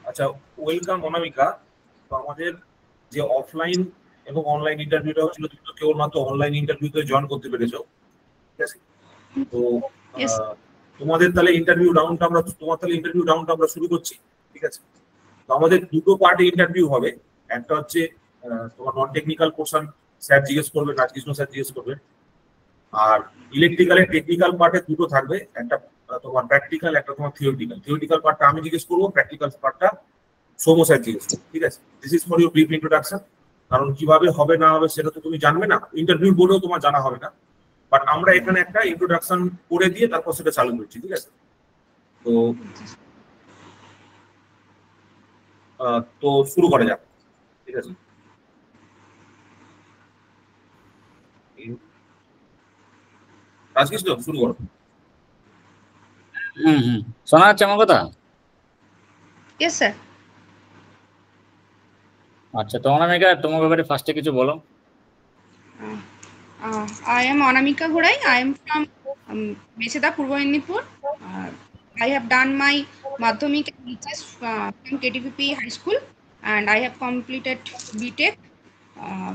আচ্ছা, ওয়েলকাম অনামিকা। তো আমাদের যে অফলাইন এবং অনলাইন ইন্টারভিউটা হচ্ছিল, তুমি তো কেবলমাত্র অনলাইন ইন্টারভিউতে জয়েন করতে পেরেছো, ঠিক আছে? তো Yes. তোমাদের তাহলে ইন্টারভিউ রাউন্ডটা আমরা শুরু করছি, ঠিক আছে? তো আমাদের দুটো পার্টে ইন্টারভিউ হবে। একটা হচ্ছে তোমার নন টেকনিক্যাল পোর্শন, স্যার জিজ্ঞেস করবেন, রাজকৃষ্ণ স্যার জিজ্ঞেস করবেন। আর ইলেকট্রিক্যালের টেকনিক্যাল পার্টে দুটো থাকবে, একটা তোমার প্র্যাকটিক্যাল, একটা তোমার থিওরিটিক্যাল। থিওরিটিক্যাল পার্টটা আমি জিজ্ঞেস করবো, প্র্যাকটিক্যাল পার্টটা সৌম্য স্যার জিজ্ঞেস করবো, ঠিক আছে? This is for your brief introduction. কারণ কিভাবে হবে না হবে সেটা তো তুমি জানবে না, ইন্টারভিউ বোর্ডেও তোমার জানা হবে না। বাট আমরা এখানে একটা ইন্ট্রোডাকশন করে দিয়ে তারপর সেটা চালু করছি, ঠিক আছে? তো তো শুরু করা যাক, ঠিক আছে? রাজকৃষ্ণ, শুরু করো। শোনা যাচ্ছে আমার কথা? Yes, sir. আচ্ছা, তো অনামিকা, তোমার ব্যাপারে ফার্স্টে কিছু বলো। I am Anamika Ghorai. I am from Mecheda, Purbo Medinipur. I have done my Madhyamik and HS from KTPP High School, and I have completed BTech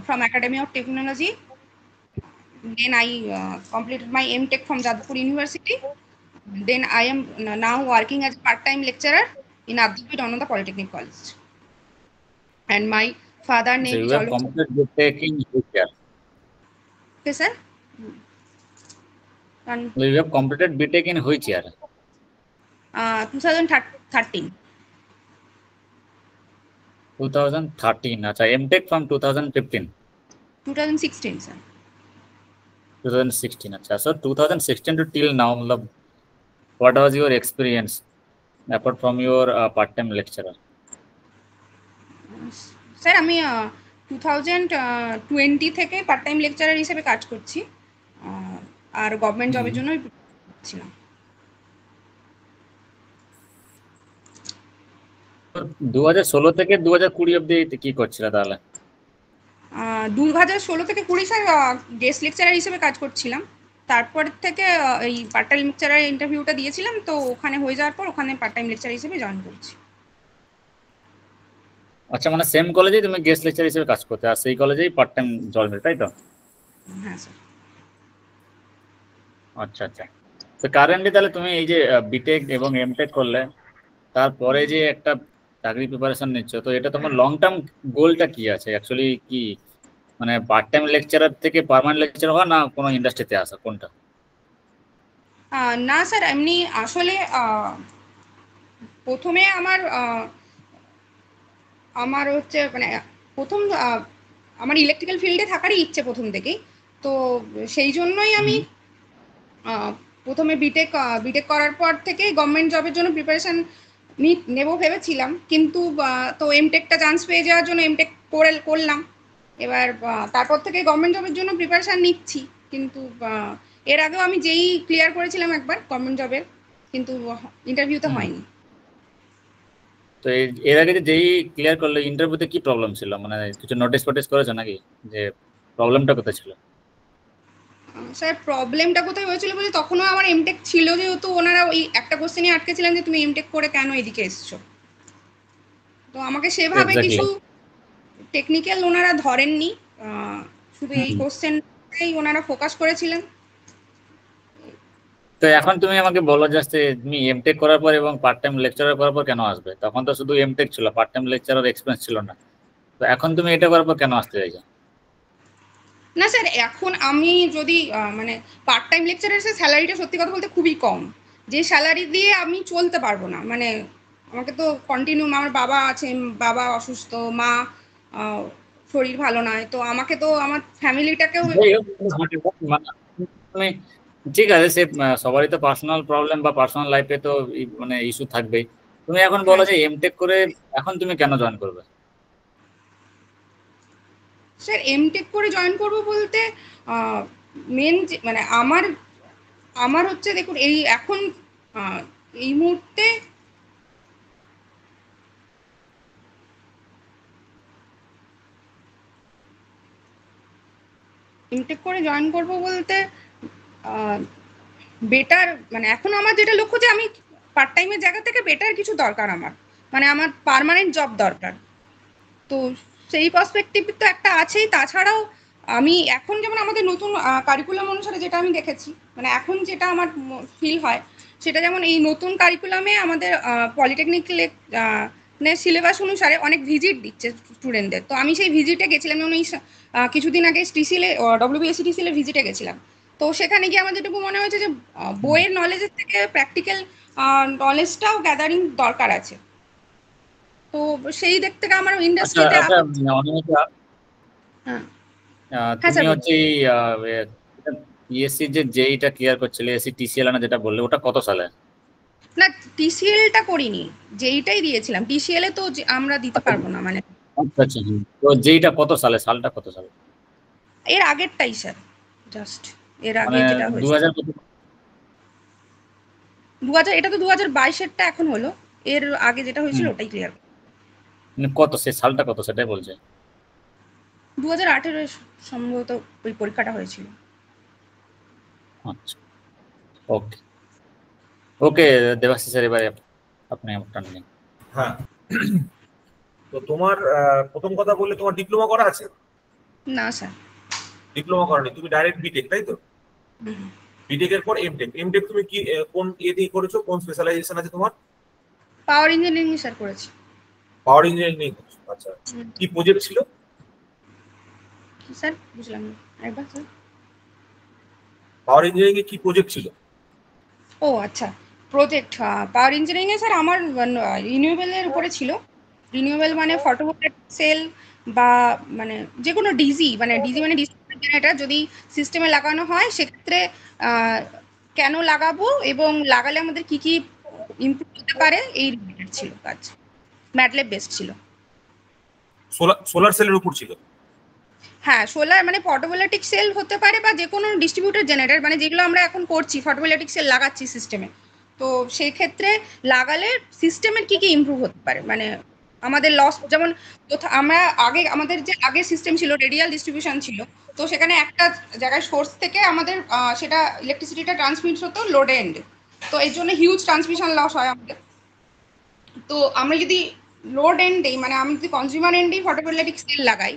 from Academy of Technology. Then I completed my MTech from Jadavpur University. Then I am now working as a part-time lecturer in Adhyapi Ananda Polytechnic College. And my father So name you is have completed BTech in which year? Okay, sir. And You have completed BTech in which year? 2013. 2013. আচ্ছা, MTech from 2015. 2016, sir. 2016. আচ্ছা, so 2016 to till now, what was your experience apart from your part-time lecturer? Sir আমি 2020 থেকে part time lecturer হিসেবে কাজ করছি, আর government জবের জন্য ছিলাম। 2016 থেকে 2020 অব্দি কি করছিল তাহলে? 2016 থেকে 20 স্যার গেস্ট লেকচারার হিসেবে কাজ করছিলাম। তারপর থেকে এই পার্ট টাইম লেকচারার ইন্টারভিউটা দিয়েছিলাম, তো ওখানে হয়ে যাওয়ার পর ওখানে পার্ট টাইম লেকচারার হিসেবে জয়েন করছি। আচ্ছা, মানে সেম কলেজেই তুমি গেস্ট লেকচার হিসেবে কাজ করতে, আর সেই কলেজেই পার্ট টাইম জব, তাই তো? হ্যাঁ স্যার। আচ্ছা আচ্ছা। তো কারেন্টলি তাহলে তুমি এই যে বিটেক এবং এমটেক করলে, তারপরে যে একটা চাকরি প্রিপারেশন নিচ্ছ, তো এটা তোমার লং টার্ম গোলটা কি আছে অ্যাকচুয়ালি? কি মানে পার্ট টাইম লেকচারার থেকে পার্মানেন্ট লেকচার হওয়া, না কোনো ইন্ডাস্ট্রিতে আসা, কোনটা? না স্যার, এমনি আসলে প্রথমে আমার হচ্ছে মানে প্রথম আমার ইলেকট্রিক্যাল ফিল্ডে থাকারই ইচ্ছে প্রথম থেকেই। তো সেই জন্যই আমি প্রথমে বিটেক করার পর থেকে গভর্নমেন্ট জবের জন্য প্রিপারেশন নেব ভেবেছিলাম, কিন্তু তো এমটেকটা চান্স পেয়ে যাওয়ার জন্য এমটেক করলাম। এবার তারপর থেকে গভর্নমেন্ট জবের জন্য প্রিপারেশন নিচ্ছি, কিন্তু এর আগেও আমি যেই ক্লিয়ার করেছিলাম একবার গভর্নমেন্ট জবের, কিন্তু ইন্টারভিউতে হয়নি। তো এর আগে যেই ক্লিয়ার করলে, ইন্টারভিউতে কি প্রবলেম ছিল? মানে কিছু নোটিস ফোটিস করেছো নাকি, যে প্রবলেমটা কোথায় ছিল? স্যার প্রবলেমটা কোথায় হয়েছিল বলে, তখনও আমার এমটেক ছিল, যেহেতু ওনারা ওই একটা কোশ্চেনই আটকেছিলেন যে তুমি এমটেক করে কেন এদিকে এসছো। তো আমাকে সেভাবে কিছু টেকনিক্যাল ওনারা ধরেননি, শুধু এই কোশ্চেনটাই ওনারা ফোকাস করেছিলেন। তো এখন তুমি আমাকে বলো জাস্ট, তুমি এমটেক করার পর এবং পার্ট টাইম লেকচারার করার পর কেন আসবে? তখন তো শুধু এমটেক ছিল, পার্ট টাইম লেকচারার এক্সপেরিয়েন্স ছিল না। তো এখন তুমি এটা করার পর কেন আসতে চাইছো? না স্যার, এখন আমি যদি মানে পার্ট টাইম লেকচারারের স্যালারিটা সত্যি কথা বলতে খুবই কম, যে স্যালারি দিয়ে আমি চলতে পারবো না। মানে আমাকে তো কন্টিনিউ, আমার বাবা আছে, বাবা অসুস্থ, মা শরীর ভালো নয়, তো আমাকে তো আমার ফ্যামিলিটাকেও তুমি ঠিক আছে, সে সবারই তো পার্সোনাল প্রবলেম বা পার্সোনাল লাইফে তো মানে ইস্যু থাকবেই। তুমি এখন বলো যে এমটেক করে এখন তুমি কেন জয়েন করবে? স্যার এমটেক করে জয়েন করবো বলতে মেন মানে আমার হচ্ছে, দেখুন এই এখন এই মুহূর্তে এমটেক করে জয়েন করবো বলতে বেটার, মানে এখন আমার যেটা লক্ষ্য যে আমি পার্ট টাইমের জায়গা থেকে বেটার কিছু দরকার আমার। মানে আমার পার্মানেন্ট জব দরকার। তো সেই পার্সপেক্টিভ তো একটা আছেই। তাছাড়াও আমি এখন যেমন আমাদের নতুন কারিকুলাম অনুসারে যেটা আমি দেখেছি, মানে এখন যেটা আমার ফিল হয় সেটা যেমন এই নতুন কারিকুলামে আমাদের পলিটেকনিক্যালে সিলেবাস অনুসারে অনেক ভিজিট দিচ্ছে স্টুডেন্টদের। তো আমি সেই ভিজিটে গেছিলাম, যেমন এই কিছুদিন আগে টিসিএল ডব্লিউবিএসসি টিসিএল ভিজিটে গেছিলাম। তো সেখানে গিয়ে আমার যেটুকু মনে হয়েছে যে বইয়ের নলেজের থেকে প্র্যাকটিক্যাল নলেজটাও গ্যাদারিং দরকার আছে। তো সেই দিক থেকে আমার ইন্ডাস্ট্রিতে তুমি হচ্ছে পিএসসি যে জেইটা ক্লিয়ার করছিলে, এসি টিসিএল না যেটা বললে, ওটা কত সালে? না, টিসিএলটা করিনি, জেইটাই দিয়েছিলাম। টিসিএল এ তো আমরা দিতে পারবো না, মানে আচ্ছা আচ্ছা। তো জেইটা কত সালে, সালটা কত সালে? এর আগেরটাই স্যার, জাস্ট এর আগে মানে যেটা হয়েছে 2000, এটা তো 2022-এরটা এখন হলো, এর আগে যেটা হয়েছিল ওটাই ক্লিয়ার। মানে কত, সে সালটা কত সেটাই বলছে। 2018 সম্ভবত ওই পরীক্ষাটা হয়েছিল। আচ্ছা, ওকে ওকে দেবাশিস স্যার, এবারে আপনি একটা নিন। হ্যাঁ, তো তোমার প্রথম কথা বললে তোমার ডিপ্লোমা করা আছে? না স্যার, ডিপ্লোমা করা নেই, তুমি ডাইরেক্ট বিটেক, তাই তো? বিটেক এর পর এমটেক। এমটেক তুমি কি কোন দিয়ে করেছো, কোন স্পেশালাইজেশন আছে তোমার? পাওয়ার ইঞ্জিনিয়ারিং স্যার করেছি। পাওয়ার ইঞ্জিনিয়ারিং। আচ্ছা, কি প্রজেক্ট ছিল স্যার? বুঝলাম না, একবার স্যার। পাওয়ার ইঞ্জিনিয়ারিং এ কি প্রজেক্ট ছিল? ও আচ্ছা, প্রজেক্ট পাওয়ার ইঞ্জিনিয়ারিং এ স্যার আমার রিনিউয়েবলের উপরে ছিল। রিনিউয়েবল মানে ফটোভোল্টাইক সেল বা মানে যে কোনো ডিজি, মানে ডিজি মানে ডিস্ট্রিবিউটেড জেনারেটর যদি সিস্টেমে লাগানো হয় সেক্ষেত্রে কেন লাগাবো এবং লাগালে আমাদের কি কি ইমপ্রুভ হতে পারে, এই রিলেটেড ছিল কাজ। ম্যাটল্যাব বেসড ছিল। সোলার সেলের উপর ছিল? হ্যাঁ, সোলার মানে ফটোভোল্টাইক সেল হতে পারে বা যে কোনো ডিস্ট্রিবিউটেড জেনারেটর, মানে যেগুলো আমরা এখন করছি ফটোভোল্টাইক সেল লাগাচ্ছি সিস্টেমে। তো সেই ক্ষেত্রে লাগালে সিস্টেমের কি কি ইমপ্রুভ হতে পারে, মানে আমাদের লস, যেমন আমরা আগে আমাদের যে আগের সিস্টেম ছিল রেডিয়াল ডিস্ট্রিবিউশন ছিল, তো সেখানে একটা জায়গায় সোর্স থেকে আমাদের সেটা ইলেকট্রিসিটিটা ট্রান্সমিট হতো লোড এন্ড। তো এই জন্য হিউজ ট্রান্সমিশন লস হয় আমাদের। তো আমরা যদি লোড এন্ডেই, মানে আমি যদি কনজিউমার এন্ডেই ফটোভোল্টাইক সেল লাগাই,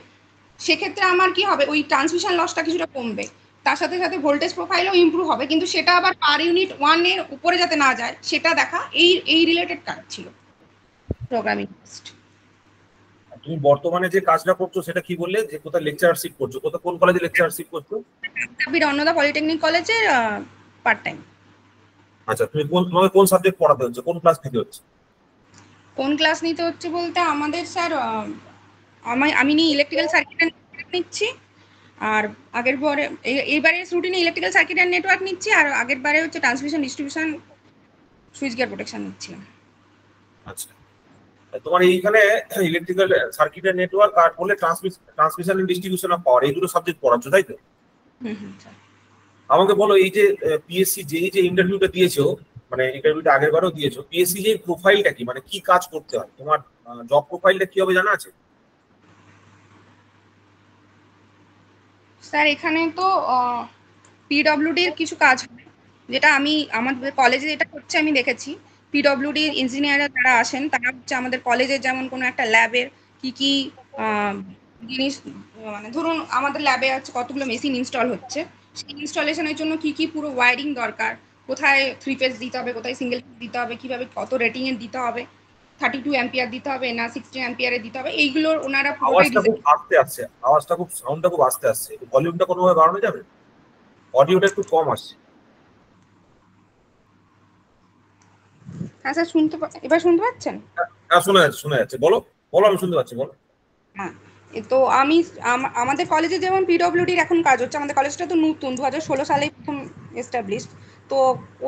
সেক্ষেত্রে আমার কি হবে, ওই ট্রান্সমিশন লসটা কিছুটা কমবে, তার সাথে সাথে ভোল্টেজ প্রোফাইলও ইমপ্রুভ হবে, কিন্তু সেটা আবার পার ইউনিট 1 এর উপরে যাতে না যায় সেটা দেখা, এই রিলেটেড কাজ ছিল প্রোগ্রামিং। তুমি বর্তমানে যে কাজটা করছো সেটা কি বললে, যে কোথায় লেকচারশিপ করছো, কোন কলেজে লেকচারশিপ করছো? অন্নদা পলিটেকনিক কলেজে পার্ট টাইম। আচ্ছা, তোমাকে কোন সাবজেক্ট পড়াতে হচ্ছে, কোন ক্লাস নিতে হচ্ছে? কোন ক্লাস নিতে হচ্ছে বলতে আমাদের স্যার, আমি ইলেকট্রিক্যাল সার্কিট নিচ্ছি, আর আগের বারে এইবারে রুটিনে ইলেকট্রিক্যাল সার্কিট এন্ড নেটওয়ার্ক নিচ্ছি, আর আগের বারে হচ্ছে transmission distribution switch gear protection নিচ্ছিলাম। আচ্ছা, তোমার এইখানে ইলেকট্রিক্যাল সার্কিট এন্ড নেটওয়ার্ক আর বলে transmission and distribution of power, এই দুটো সাবজেক্ট পড়াচ্ছো, তাই তো? আমাকে বলো, এই যে পিএসসি যে ইন্টারভিউটা দিয়েছো, মানে ইন্টারভিউটা আগের বারও দিয়েছো, পিএসসি যে প্রোফাইলটা কি, মানে কি কাজ করতে হয়, তোমার জব প্রোফাইলটা কি হবে জানা আছে? স্যার এখানে তো পিডব্লিউডি এর কিছু কাজ হবে, যেটা আমি আমাদের কলেজে যেটা হচ্ছে আমি দেখেছি। পিডব্লিউডি ইঞ্জিনিয়াররা যারা আসেন তারা হচ্ছে আমাদের কলেজে যেমন কোনো একটা ল্যাবের কি কি জিনিস, মানে ধরুন আমাদের ল্যাবে হচ্ছে কতগুলো মেশিন ইনস্টল হচ্ছে, সেই ইনস্টলেশনের জন্য কি কি পুরো ওয়্যারিং দরকার, কোথায় 3 ফেজ দিতে হবে, কোথায় সিঙ্গেল ফেজ দিতে হবে, কিভাবে কত রেটিং এর দিতে হবে, 32 অ্যাম্পিয়ার দিতে হবে না 16 অ্যাম্পিয়ারে দিতে হবে, এইগুলোর ওনারা আওয়াজটা খুব আস্তে আসছে, সাউন্ডটা খুব আস্তে আসছে, ভলিউমটা কোনোভাবে বাড়ানো যাবে? অডিওটা একটু কম আসছে। হ্যাঁ স্যার, এবার শুনতে পাচ্ছেন? হ্যাঁ, শোনা যাচ্ছে, বলো আমি শুনতে পাচ্ছি, বলো। হ্যাঁ, তো আমি আমাদের কলেজে যেমন পিডব্লিউডির এখন কাজ হচ্ছে, আমাদের কলেজটা তো নতুন 2016 সালেই প্রথম এস্টাবলিশড। তো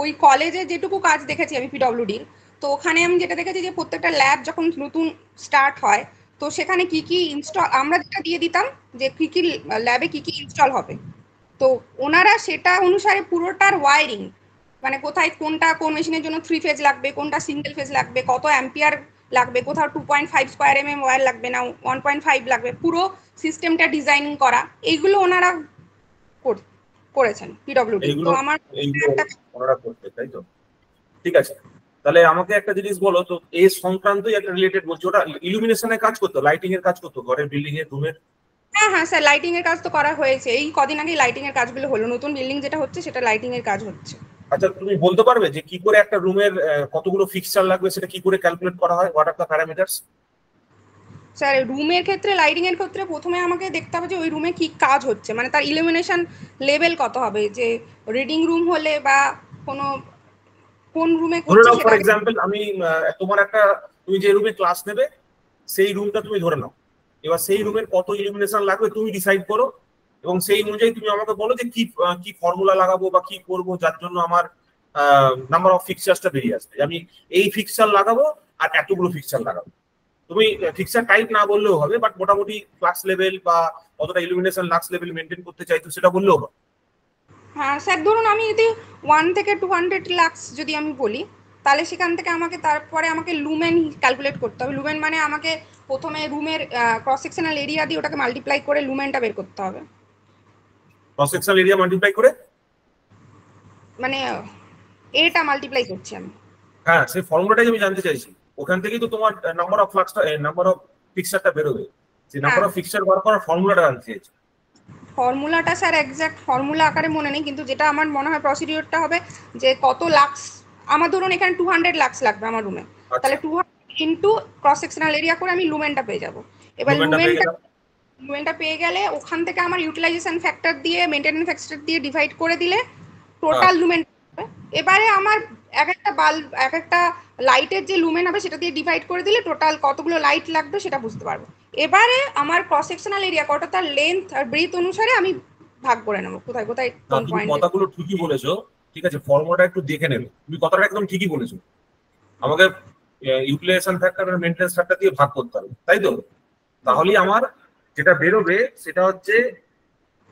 ওই কলেজে যেটুকু কাজ দেখেছি আমি পিডব্লিউডির, তো ওখানে আমি যেটা দেখেছি যে প্রত্যেকটা ল্যাব যখন নতুন স্টার্ট হয়, তো সেখানে কি কি ইনস্টল আমরা যেটা দিয়ে দিতাম, যে কি কি ল্যাবে কি কি ইনস্টল হবে, তো ওনারা সেটা অনুসারে পুরোটার ওয়ারিং, মানে কোথায় কোনটা কোন মেশিনের জন্য 3 ফেজ লাগবে, কোনটা সিঙ্গেল ফেজ লাগবে, কত অ্যাম্পিয়ার লাগবে, কোথাও 2.5 স্কয়ার এমএম ওয়্যার লাগবে না 1.5 লাগবে, পুরো সিস্টেমটা ডিজাইনিং করা, এইগুলো ওনারা করেছেন পিডব্লিউডি। তো আমার ওনারা করতে, তাই তো? ঠিক আছে, তাহলে আমাকে একটা জিনিস বলো তো, এই সংক্রান্তই একটা রিলেটেড বলছি, ওটা ইলুমিনেশনের কাজ করতো, লাইটিং এর কাজ করতো ঘরের, বিল্ডিং এর, রুমের? হ্যাঁ হ্যাঁ স্যার, লাইটিং এর কাজ তো করা হয়েছে, এই কদিন আগে লাইটিং এর কাজগুলো হলো, নতুন বিল্ডিং যেটা হচ্ছে সেটা লাইটিং এর কাজ হচ্ছে। আচ্ছা, তুমি বলতে পারবে যে কি করে একটা রুমের কতগুলো ফিক্সচার লাগবে, সেটা কি করে ক্যালকুলেট করা হয়? What are the parameters? Sir রুমের ক্ষেত্রে, লাইটিং এর ক্ষেত্রে প্রথমে আমাকে দেখতে হবে যে ওই রুমে কি কাজ হচ্ছে, মানে তার ইলুমিনেশন লেভেল কত হবে, যে রিডিং রুম হলে বা কোনো কোন রুমে ধরে করছে নাও ফর সেটা। এক্সাম্পল আমি তোমার একটা, তুমি যে রুমে ক্লাস নেবে সেই রুমটা তুমি ধরে নাও, এবার সেই রুমের কত ইলুমিনেশন লাগবে তুমি ডিসাইড করো, এবং সেই অনুযায়ী তুমি আমাকে বলো যে কি কি ফর্মুলা লাগাবো বা কি করবো যার জন্য আমার নাম্বার অফ ফিক্সারসটা বেরিয়ে আসবে। আমি এই ফিক্সার লাগাবো আর এতগুলো ফিক্সার লাগাবো। তুমি ফিক্সার টাইপ না বললেও হবে, বাট মোটামুটি ফ্লাক্স লেভেল বা কতটা ইলুমিনেশন লাক্স লেভেল মেনটেন করতে চাইতো সেটা বললেও হবে। হ্যাঁ স্যার, ধরুন আমি যদি 1 থেকে 200 লাক্স যদি আমি বলি, তাহলে সেখান থেকে আমাকে তারপরে আমাকে লুমেন ক্যালকুলেট করতে হবে। লুমেন মানে আমাকে প্রথমে রুমের ক্রস সেকশনাল এরিয়া দিয়ে ওটাকে মাল্টিপ্লাই করে লুমেনটা বের করতে হবে। ক্রস সেকশনাল এরিয়া মাল্টিপ্লাই করে, মানে এটা মাল্টিপ্লাই করছি আমি। হ্যাঁ সেই ফর্মুলাটাই আমি জানতে চাইছি। ওখান থেকেই তো তোমার নাম্বার অফ ফ্লাক্সটা, নাম্বার অফ ফিক্সারটা বেরোবে, সেই নাম্বার অফ ফিক্সার বার করার ফর্মুলাটা জানতে চাইছি। ফর্মুলাটা স্যার এক্সাক্ট ফর্মুলা আকারে মনে নেই, কিন্তু যেটা আমার মনে হয় প্রসিডিওরটা হবে যে কত লাক্স, আমার ধরুন এখানে 200 লাক্স লাগবে আমার রুমে, তাহলে 200 ইনটু ক্রস সেকশনাল এরিয়া করে আমি লুমেনটা পেয়ে যাব। এবার লুমেনটা পেয়ে গেলে ওখান থেকে আমার ইউটিলাইজেশন ফ্যাক্টর দিয়ে, মেইনটেনেন্স ফ্যাক্টর দিয়ে ডিভাইড করে দিলে টোটাল লুমেন হবে। এবারে আমার এক একটা বাল্ব, এক একটা লাইটের যে লুমেন হবে সেটা দিয়ে ডিভাইড করে দিলে টোটাল কতগুলো লাইট লাগবে সেটা বুঝতে পারবো। এবারে আমার ক্রস সেকশনাল এরিয়া কতটা, তার লেন্থ আর ব্রেথ অনুসারে আমি ভাগ করে নেবো কোথায় কোথায় কোন পয়েন্টে। কথাগুলো ঠিকই বলেছো, ঠিক আছে, ফর্মুলাটা একটু দেখে নেবে। তুমি কথাটা একদম ঠিকই বলেছো, আমাকে ইউটিলাইজেশন ফ্যাক্টর আর মেইনটেনেন্স ফ্যাক্টর দিয়ে ভাগ করতে হবে, তাই তো? তাহলেই আমার যেটা বেরোবে সেটা হচ্ছে,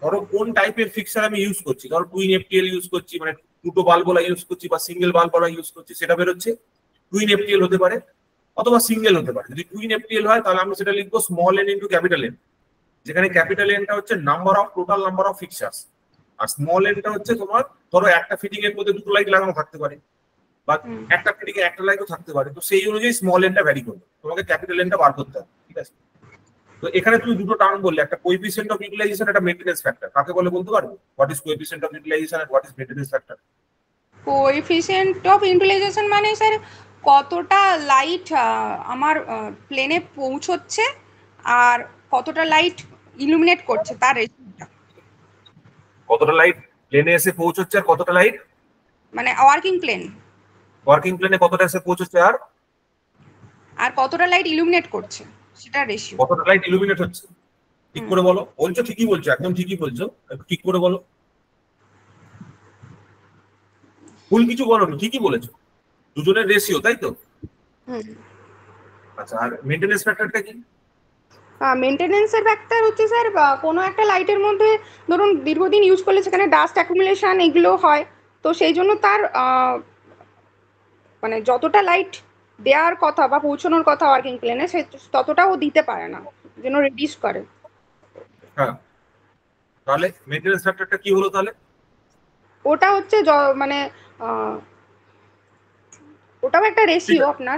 ধরো কোন টাইপের ফিক্সার আমি ইউজ করছি, ধরো টুইন এফটিএল ইউজ করছি, মানে দুটো বাল্বওয়ালা ইউজ করছি, বা সিঙ্গেল বাল্বওয়ালা ইউজ করছি, সেটা বেরোচ্ছে। টুইন এফটিএল হতে পারে অথবা সিঙ্গেল হতে পারে। যদি টুইন এফটিএল হয় তাহলে আমি সেটা লিখবো small N into capital N, যেখানে ক্যাপিটাল এনটা হচ্ছে number of total number of fixtures, আর স্মল এনটা হচ্ছে তোমার, ধরো একটা ফিটিং এর মধ্যে দুটো লাইট লাগানো থাকতে পারে, বা একটা ফিটিং এ একটা লাইটও থাকতে পারে, তো সেই অনুযায়ী স্মল এনটা ভ্যারি করবে, তোমাকে ক্যাপিটাল এনটা বার করতে হবে, ঠিক আছে? তো এখানে তুমি দুটো টার্ম বললে, একটা কোএফিসিয়েন্ট অফ ইউটিলাইজেশন, একটা মেইনটেনেন্স ফ্যাক্টর। কাকে বলে বলতে পারবে? What is coefficient of utilization and what is maintenance factor? Coefficient of utilization মানে স্যার কতটা লাইট আমার প্লেনে পৌঁছচ্ছে আর কতটা লাইট ইলুমিনেট করছে তার রেশিওটা। কতটা লাইট প্লেনে এসে পৌঁছচ্ছে আর কতটা লাইট, মানে ওয়ার্কিং প্লেনে কতটা এসে পৌঁছচ্ছে আর কতটা লাইট ইলুমিনেট করছে সেটা রেশিও। কতটা লাইট ইলুমিনেট হচ্ছে, ঠিক করে বলো। বলছো ঠিকই বলছো, একদম ঠিকই বলছো, একটু ঠিক করে বলো। ভুল কিছু বলোনি, ঠিকই বলেছো, দুজনের রেশিও, তাই তো? আচ্ছা, আর মেইনটেনেন্স ফ্যাক্টরটা কি? মেইনটেনেন্সের ফ্যাক্টর হচ্ছে স্যার কোনো একটা লাইটের মধ্যে ধরুন দীর্ঘদিন ইউজ করলে সেখানে ডাস্ট অ্যাকুমুলেশন এগুলো হয়, তো সেই জন্য তার মানে যতটা লাইট দেওয়ার কথা বা পৌঁছানোর কথা ওয়ার্কিং প্লেনে সে ততটাও দিতে পারে না, যেন রিডিউস করে। হ্যাঁ, তাহলে মেইনটেনেন্স ফ্যাক্টরটা কি হলো তাহলে? ওটা হচ্ছে মানে ওটাও একটা রেশিও আপনার।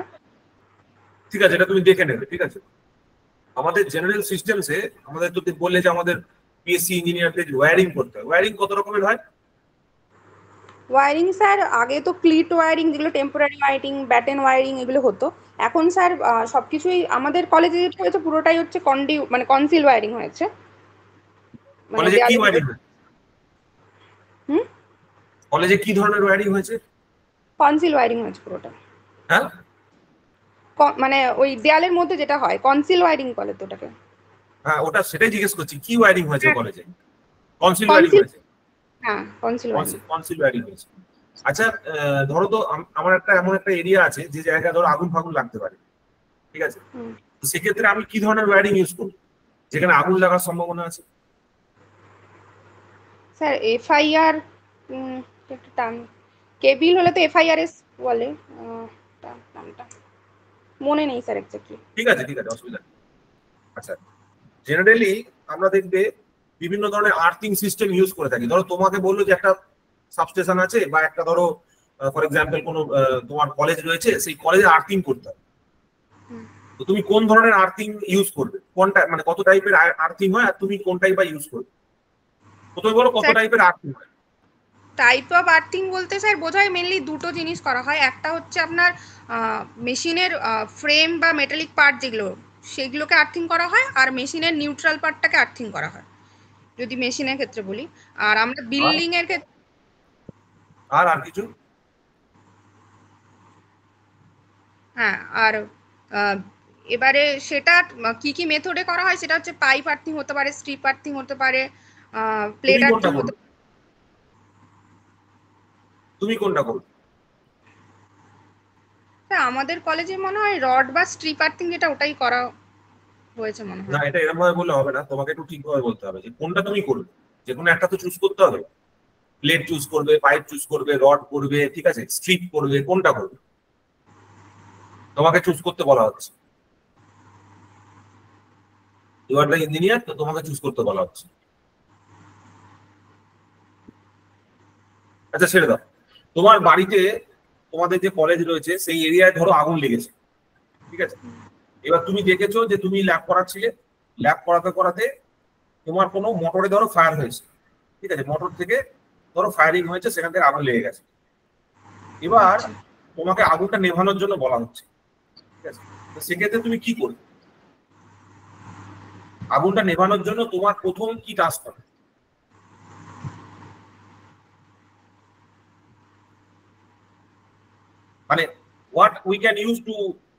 ঠিক আছে, এটা তুমি দেখে নেবে, ঠিক আছে? আমাদের জেনারেল সিস্টেমসে আমাদের যদি বললে যে আমাদের পিএসসি ইঞ্জিনিয়ারদের ওয়্যারিং করতে হয়, ওয়্যারিং কত রকমের হয়? ওয়্যারিং স্যার আগে তো ক্লিট ওয়্যারিং, যেগুলো টেম্পোরারি ওয়্যারিং, ব্যাটেন ওয়্যারিং এগুলো হতো। এখন স্যার সবকিছুই আমাদের কলেজে যেটা হয়েছে পুরোটাই হচ্ছে মানে কনসিল ওয়্যারিং হয়েছে। কলেজে কি ওয়্যারিং? কলেজে কি ধরনের ওয়্যারিং হয়েছে? কনসিল ওয়্যারিং হয়েছে পুরোটা। হ্যাঁ, মানে ওই দেয়ালের মধ্যে যেটা হয় কনসিল ওয়্যারিং বলে তো ওটাকে। হ্যাঁ, ওটা সেটাই জিজ্ঞেস করছি, কি ওয়্যারিং হয়েছে কলেজে? কনসিল ওয়্যারিং হয়েছে। হ্যাঁ, কনসিল ওয়্যারিং হয়েছে। আচ্ছা, ধরো তো আমার একটা এমন একটা এরিয়া আছে যে জায়গায় ধরো আগুন ফাগুন লাগতে পারে, ঠিক আছে? তো সেক্ষেত্রে আমি কি ধরনের ওয়্যারিং ইউজ করব যেখানে আগুন লাগার সম্ভাবনা আছে? স্যার এফআইআর একটা টার্ম, কেবিল হলে তো এফআইআরএস বলে, নামটা মনে নেই স্যার এক্স্যাক্টলি। ঠিক আছে, ঠিক আছে, অসুবিধা নেই। আচ্ছা, জেনারেলি আমরা দেখবে বিভিন্ন ধরনের আর্থিং সিস্টেম ইউজ করে থাকি। ধরো তোমাকে বললো যে একটা সাবস্টেশন আছে বা একটা ধরো ফর এক্সাম্পল কোনো তোমার কলেজ রয়েছে, সেই কলেজে আর্থিং করতে হবে। তো তুমি কোন ধরনের আর্থিং ইউজ করবে, কোনটা মানে কত টাইপের আর্থিং হয় আর তুমি কোন টাইপ ইউজ করবে? প্রথমে বলো কত টাইপের আর্থিং হয়। টাইপ অফ আর্থিং বলতে স্যার বোঝায় মেনলি দুটো জিনিস করা হয়। একটা হচ্ছে আপনার মেশিনের ফ্রেম বা মেটালিক পার্ট যেগুলো, সেগুলোকে আর্থিং করা হয়, আর মেশিনের নিউট্রাল পার্টটাকে আর্থিং করা হয় যদি মেশিনের ক্ষেত্রে বলি। আর আমরা বিল্ডিং এর ক্ষেত্রে আর কিছু? হ্যাঁ, আর এবারে সেটা কি কি মেথডে করা হয় সেটা হচ্ছে পাইপ আর্থিং হতে পারে, স্ট্রিপ আর্থিং হতে পারে, প্লেট আর্থিং হতে পারে। তুমি কোনটা করবে? আমাদের কলেজে মনে হয় রড বা স্ট্রিপ আর্থিং যেটা ওটাই করা হয়েছে মনে হয়। না, এটা এরকম ভাবে বললে হবে না, তোমাকে একটু ঠিকভাবে বলতে হবে যে কোনটা তুমি করবে। যে কোনো একটা তো চুজ করতে হবে। প্লেট চুজ করবে, পাইপ চুজ করবে, রড করবে, ঠিক আছে, স্ট্রিপ করবে, কোনটা করবে তোমাকে চুজ করতে বলা হচ্ছে। ইউ আর দ্য ইঞ্জিনিয়ার, তো তোমাকে চুজ করতে বলা হচ্ছে। আচ্ছা ছেড়ে দাও। তোমার বাড়িতে তোমাদের যে কলেজ রয়েছে সেই এরিয়ায় ধরো আগুন লেগেছে, ঠিক আছে। এবার তুমি দেখেছো যে তুমি ল্যাব করাচ্ছিলে, ল্যাব করাতে করাতে তোমার কোনো মোটরে ধরো ফায়ার হয়েছে, ঠিক আছে, মোটর থেকে ধরো ফায়ারিং হয়েছে, সেখান থেকে আগুন লেগে গেছে। এবার তোমাকে আগুনটা নেভানোর জন্য বলা হচ্ছে, ঠিক আছে। তো সেক্ষেত্রে তুমি কি করবে? আগুনটা নেভানোর জন্য তোমার প্রথম কি টাস্ক হবে? মানে what we can use to,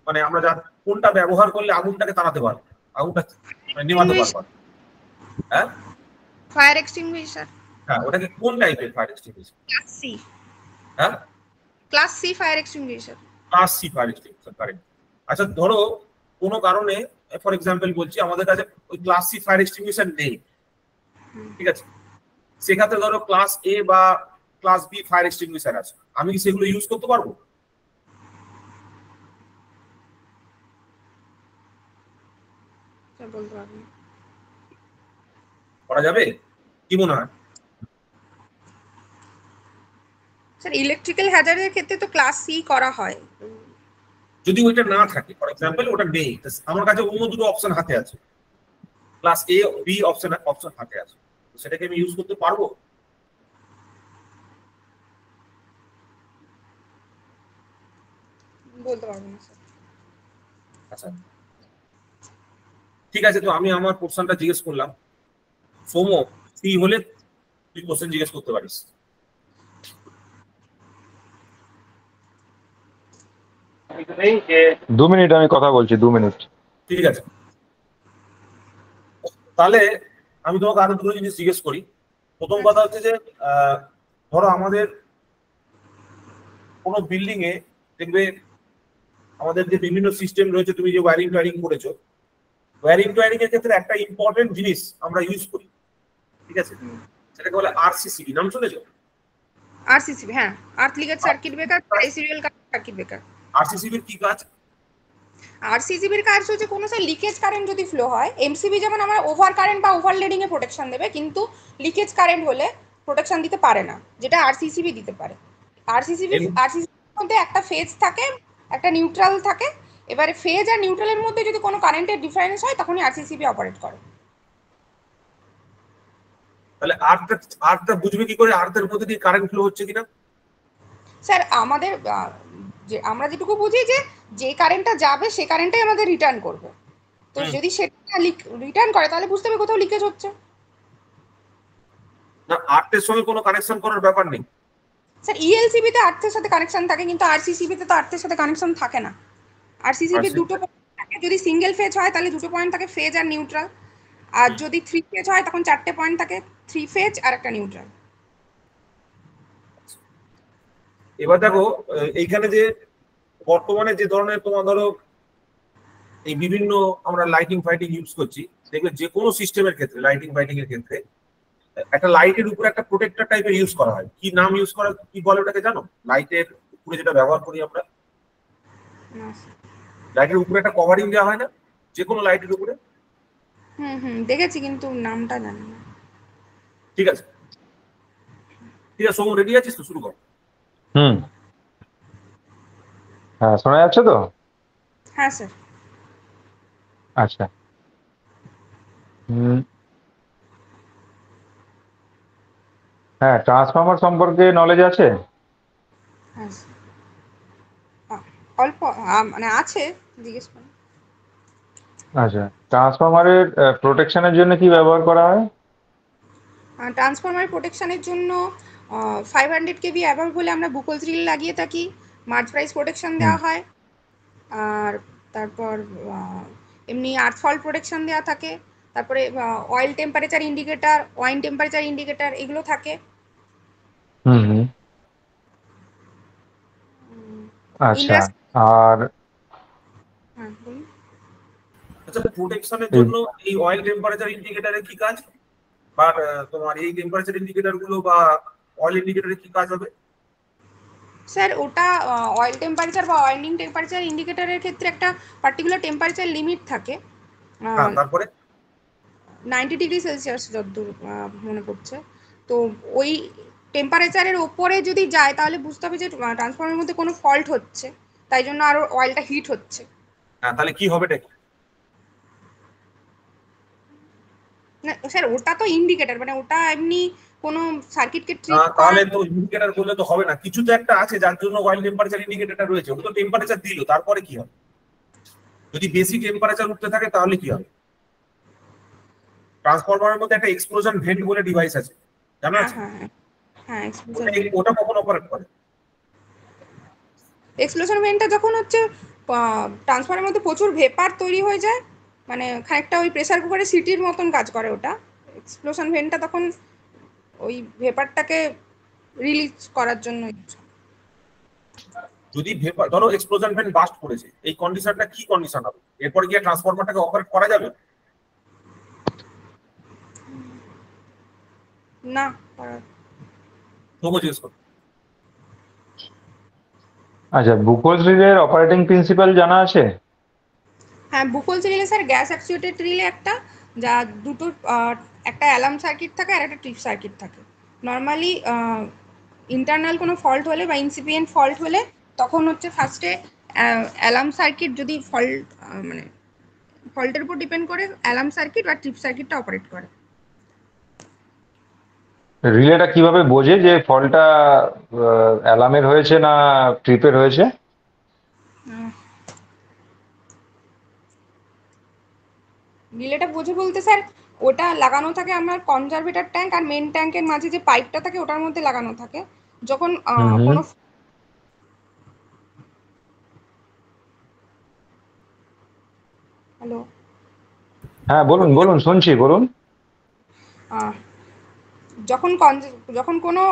মানে আমরা যা কোনটা ব্যবহার করলে আগুনটাকে তাড়াতে পারবো, আগুনটা নেভাতে পারবো। হ্যাঁ, ফায়ার এক্সটিংগুইশার। হ্যাঁ, ওটাকে কোন টাইপের ফায়ার এক্সটিংগুইশার? Class C. হ্যাঁ, class C fire extinguisher. Class C fire extinguisher, correct. আচ্ছা ধরো কোনো কারণে, ফর এক্সাম্পল বলছি, আমাদের কাছে ওই ক্লাস সি ফায়ার এক্সটিংগুইশার নেই, ঠিক আছে। সেক্ষেত্রে ধরো ক্লাস এ বা ক্লাস বি ফায়ার এক্সটিংগুইশার আছে, আমি কি সেগুলো ইউজ করতে পারবো? বলতে পারবো না। করা যাবে কি মনে হয়? স্যার ইলেকট্রিক্যাল হ্যাজার্ডের ক্ষেত্রে তো ক্লাস সি করা হয়। যদি ওইটা না থাকে, ফর এক্সাম্পল ওটা নেই, আমার কাছে অন্য দুটো অপশন হাতে আছে, ক্লাস এ বি অপশন হাতে আছে, সেটাকে আমি ইউজ করতে পারবো? বলতে পারবো না স্যার। আচ্ছা ঠিক আছে, তো আমি আমার কোশ্চেনটা জিজ্ঞেস করলাম। সোমো, ফ্রি হলে তুই কোশ্চেন জিজ্ঞেস করতে পারিস। দু মিনিট আমি কথা বলছি, 2 মিনিট। ঠিক আছে, তাহলে আমি তোমাকে আরো দুটো জিনিস জিজ্ঞেস করি। প্রথম কথা হচ্ছে যে ধরো আমাদের কোনো বিল্ডিং এ দেখবে আমাদের যে বিভিন্ন সিস্টেম রয়েছে, তুমি যে ওয়্যারিং টয়ারিং করেছো, ওয়্যারিং টয়ারিং এর ক্ষেত্রে একটা ইম্পর্টেন্ট জিনিস আমরা ইউজ করি, ঠিক আছে, সেটাকে বলে আরসিসিবি। নাম শুনেছো? আরসিসিবি, হ্যাঁ, earth leakage circuit breaker, serial circuit breaker. আরসিসিবির কি কাজ? আরসিসিবির কাজ হচ্ছে কোনো স্যার লিকেজ কারেন্ট যদি ফ্লো হয়, এমসিবি যেমন আমার ওভার কারেন্ট বা ওভারলোডিং এ প্রোটেকশন দেবে, কিন্তু লিকেজ কারেন্ট হলে প্রোটেকশন দিতে পারে না, যেটা আরসিসিবি দিতে পারে। আরসিসিবির মধ্যে একটা ফেজ থাকে, একটা নিউট্রাল থাকে। এবারে ফেজ আর নিউট্রালের মধ্যে যদি কোনো কারেন্টের ডিফারেন্স হয় তখনই আরসিসিবি অপারেট করে। তাহলে আর্থটা বুঝবে কি করে আর্থের মধ্যে দিয়ে কারেন্ট ফ্লো হচ্ছে কিনা? স্যার আমাদের যে আমরা যেটুকু বুঝি যে কারেন্টটা যাবে সে কারেন্টটাই আমাদের রিটার্ন করবে। তো যদি সেটা রিটার্ন করে তাহলে বুঝতে হবে কোথাও লিকেজ হচ্ছে। না, আর্থের সঙ্গে কোনো কানেকশন করার ব্যাপার নেই স্যার ইএলসিবি তে আর্থের সাথে কানেকশন থাকে, কিন্তু আরসিসিবি তে তো আর্থের সাথে কানেকশন থাকে না। আরসিসিবি দুটো পয়েন্ট থাকে, যদি সিঙ্গেল ফেজ হয় তাহলে দুটো পয়েন্ট থাকে, ফেজ আর নিউট্রাল। আর যদি 3 ফেজ হয় তখন 4টে পয়েন্ট থাকে, 3 ফেজ আর একটা নিউট্রাল। এবার দেখো এইখানে যে বর্তমানে যে ধরনের তোমার ধরো এই বিভিন্ন আমরা লাইটিং ফাইটিং ইউজ করছি, দেখবে যে কোনো সিস্টেমের ক্ষেত্রে, লাইটিং ফাইটিং এর ক্ষেত্রে একটা লাইটের উপরে একটা প্রোটেক্টর টাইপের ইউজ করা হয়। কি নাম ইউজ করা, কি বলে ওটাকে জানো? লাইটের উপরে যেটা ব্যবহার করি আমরা, লাইটের উপরে একটা কভারিং দেওয়া হয় না যে কোনো লাইটের উপরে? দেখেছি কিন্তু নামটা জানি না। ঠিক আছে, ঠিক আছে, সোম রেডি আছিস তো? শুরু কর। হ্যাঁ, শোনা যাচ্ছে তো? হ্যাঁ স্যার। আচ্ছা। হুম, হ্যাঁ, ট্রান্সফর্মার সম্পর্কে নলেজ আছে? হ্যাঁ স্যার। অল্প মানে আছে, জিজ্ঞেস করুন। আচ্ছা, ট্রান্সফরমারের প্রোটেকশনের জন্য কি ব্যবহার করা হয়? ট্রান্সফরমার প্রোটেকশনের জন্য 500 কেভি অ্যাভাব হলে আমরা বুকোজ রিল লাগিয়ে থাকি, মার্চ প্রাইস প্রোটেকশন হুম, দেওয়া হয়, আর তারপর এমনি আর্থফল প্রোটেকশন দেওয়া থাকে, তারপরে oil temperature indicator, wine temperature indicator এগুলো থাকে। হুম, হুম। আচ্ছা, ইন্ডাস্ট্রি। আর হ্যাঁ বলুন। আচ্ছা, প্রোটেকশনের এই জন্য এই অয়েল টেম্পারেচার ইন্ডিকেটরের কি কাজ? বা তোমার এই টেম্পারেচার ইন্ডিকেটর গুলো বা অয়েল ইন্ডিকেটরের কি কাজ হবে? স্যার ওটা অয়েল টেম্পারেচার বা ওয়াইন্ডিং টেম্পারেচার ইন্ডিকেটরের ক্ষেত্রে একটা পার্টিকুলার টেম্পারেচার লিমিট থাকে, হ্যাঁ, তারপরে 90 ডিগ্রি সেলসিয়াস যতদূর মনে পড়ছে। তো ওই টেম্পারেচারের ওপরে যদি যায় তাহলে বুঝতে হবে যে ট্রান্সফর্মারের মধ্যে কোনো ফল্ট হচ্ছে, তাই জন্য আরো অয়েলটা হিট হচ্ছে। হ্যাঁ, তাহলে কি হবে এটা? না স্যার, ওটা তো ইন্ডিকেটর, মানে ওটা এমনি কোনো সার্কিটকে ট্রিপ তাহলে করার। তো ইন্ডিকেটর বললে তো হবে না, কিছু তো একটা আছে যার জন্য অয়েল টেম্পারেচার ইন্ডিকেটরটা রয়েছে, ওটা তো টেম্পারেচার দিল, তারপরে কি হবে? যদি বেশি টেম্পারেচার উঠতে থাকে তাহলে কি হবে? ট্রান্সফরমারের মধ্যে একটা এক্সপ্লোশন ভেন্ট বলে ডিভাইস আছে, জানা হ্যাঁ আছে? হ্যাঁ হ্যাঁ হ্যাঁ, ওটা ওটা কখন অপারেট করে? এক্সপ্লোশন ভেন্টটা যখন হচ্ছে ট্রান্সফারের মধ্যে প্রচুর ভেপার তৈরি হয়ে যায়, মানে খানিকটা ওই প্রেসার কুকারে সিটির মতন কাজ করে ওটা। এক্সপ্লোশন ভেন্টটা তখন ওই ভেপারটাকে রিলিজ করার জন্য। যদি ভেপার, ধরো এক্সপ্লোশন ভেন্ট বাস্ট করেছে, এই কন্ডিশনটা কি কন্ডিশন হবে? এরপর গিয়ে ট্রান্সফরমারটাকে অপারেট করা যাবে? না, তবুও জিজ্ঞেস করো। আচ্ছা, বুকোজ রিলের অপারেটিং প্রিন্সিপাল জানা আছে? হ্যাঁ Buchholz relay sir gas actuated relay একটা, যা দুটো একটা অ্যালার্ম সার্কিট থাকে আর একটা ট্রিপ সার্কিট থাকে। নর্মালি ইন্টারনাল কোনো ফল্ট হলে বা ইনসিপিয়েন্ট ফল্ট হলে তখন হচ্ছে ফার্স্টে অ্যালার্ম সার্কিট যদি ফল্ট মানে ফল্টের উপর ডিপেন্ড করে অ্যালার্ম সার্কিট বা ট্রিপ সার্কিটটা অপারেট করে। রিলেটা কিভাবে বোঝে যে ফলটা অ্যালার্মের হয়েছে না ট্রিপের হয়েছে? রিলেটা বোঝে বলতে স্যার, ওটা লাগানো থাকে আমার কনজারভেটর ট্যাঙ্ক আর মেন ট্যাঙ্কের মাঝে যে পাইপটা থাকে ওটার মধ্যে লাগানো থাকে। যখন হুম, হুম। কোনো হ্যালো, হ্যাঁ, বলুন বলুন, শুনছি, বলুন। যখন যখন কোনো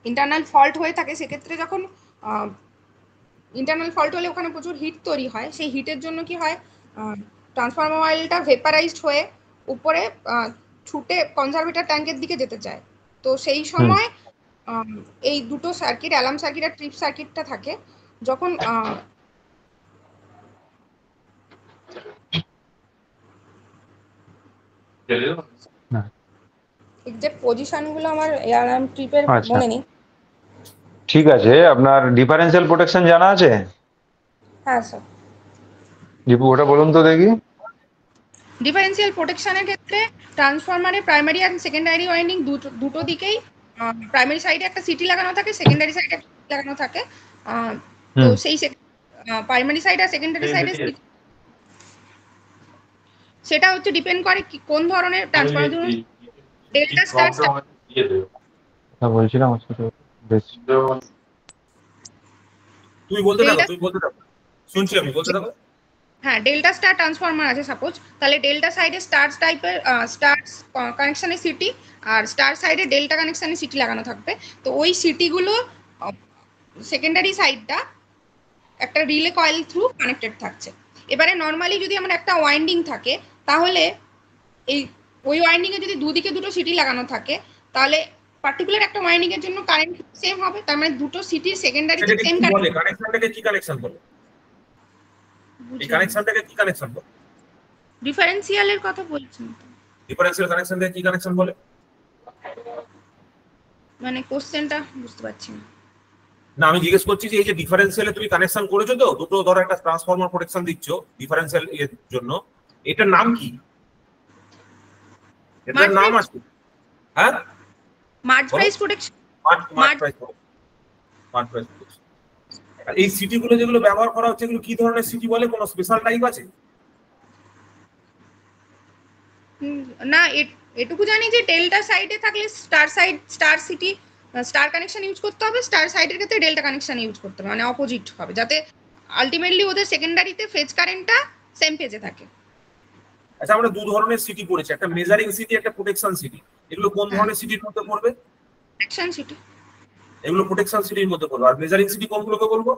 ইন্টারনাল ফল্ট হয়ে থাকে সেক্ষেত্রে যখন ইন্টারনাল ফল্ট হলে ওখানে প্রচুর হিট তৈরি হয়, সেই হিটের জন্য কি হয়, ট্রান্সফরমার অয়েলটা ভেপারাইজড হয়ে উপরে ছুটে কনজারভেটর ট্যাঙ্কের দিকে যেতে চায়। তো সেই হুম। সময় এই দুটো সার্কিট, অ্যালার্ম সার্কিট আর ট্রিপ সার্কিটটা থাকে। যখন হ্যাঁ, এক্সাক্ট পজিশনগুলো আমার অ্যালার্ম ট্রিপের আচ্ছা, মনে নেই। ঠিক আছে। আপনার ডিফারেন্সিয়াল প্রোটেকশন জানা আছে? হ্যাঁ স্যার। দীপু, ওটা বলুন তো দেখি। ডিফারেন্সিয়াল প্রোটেকশনের ক্ষেত্রে ট্রান্সফরমারে প্রাইমারি আর সেকেন্ডারি ওয়াইন্ডিং দুটো দিকেই প্রাইমারি সাইডে একটা সিটি লাগানো থাকে, সেকেন্ডারি সাইডে লাগানো থাকে। তো হুম। সেই প্রাইমারি সাইড আর সেকেন্ডারি সাইডে সেটা হচ্ছে ডিপেন্ড করে কোন ধরনের ট্রান্সফরমার। ধরুন ডেল্টা স্টার, কথা বলছিলাম ওর সাথে, বেশ। তুমি বলতে থাকো, ডেল্টা, তুমি বলতে থাকো, শুনছি আমি, বলতে থাকো। হ্যাঁ ডেল্টা স্টার ট্রান্সফরমার আছে সাপোজ, তাহলে ডেল্টা সাইডে স্টার টাইপের স্টার কানেকশনে সিটি, আর স্টার সাইডে ডেল্টা কানেকশনে সিটি লাগানো থাকবে। তো ওই সিটিগুলো সেকেন্ডারি সাইডটা একটা রিলে কয়েল থ্রু কানেক্টেড থাকছে। এবারে নর্মালি যদি আমার একটা ওয়াইন্ডিং থাকে তাহলে এই ওই ওয়াইন্ডিং এ যদি দুদিকে দুটো সিটি লাগানো থাকে তাহলে পার্টিকুলার একটা ওয়াইন্ডিং এর জন্য কারেন্ট সেম হবে, তার মানে দুটো সিটি সেকেন্ডারিতে সেটাকে সেম কি বলে? কারেন্ট। কানেকশনটাকে কি কানেকশন বলে? এই কানেকশনটাকে কি কানেকশন বলে? ডিফারেন্সিয়ালের কথা বলছেন তো? ডিফারেন্সিয়াল কানেকশন থেকে কি কানেকশন বলে? মানে কোশ্চেনটা বুঝতে পারছি না। না, আমি জিজ্ঞেস করছি যে এই যে ডিফারেন্সিয়ালে তুমি কানেকশন করেছো তো, দুটো ধরো একটা ট্রান্সফরমার প্রোটেকশন দিচ্ছ ডিফারেন্সিয়াল এর জন্য, এটার নাম কি? এটার নাম আছে? হ্যাঁ, Merz Price protection. Merz Price protection. আর এই সিটি গুলো যেগুলো ব্যবহার করা হচ্ছে এগুলো কি ধরনের সিটি বলে? কোনো স্পেশাল টাইপ আছে? না, এটুকু জানি যে ডেল্টা সাইডে থাকলে star city star connection use করতে হবে, স্টার সাইডের ক্ষেত্রে ডেল্টা কানেকশন ইউজ করতে হবে, মানে অপোজিট হবে, যাতে আলটিমেটলি ওদের সেকেন্ডারিতে ফেজ কারেন্টটা সেম পেজে থাকে। আচ্ছা, আমরা দু ধরনের সিটি পড়েছি, একটা মেজারিং সিটি, একটা প্রোটেকশন সিটি। এগুলো কোন ধরনের সিটির মধ্যে পড়বে? Protection city. এগুলো প্রোটেকশন সিটির মধ্যে পড়বে। আর মেজারিং সিটি কোনগুলোকে বলবো?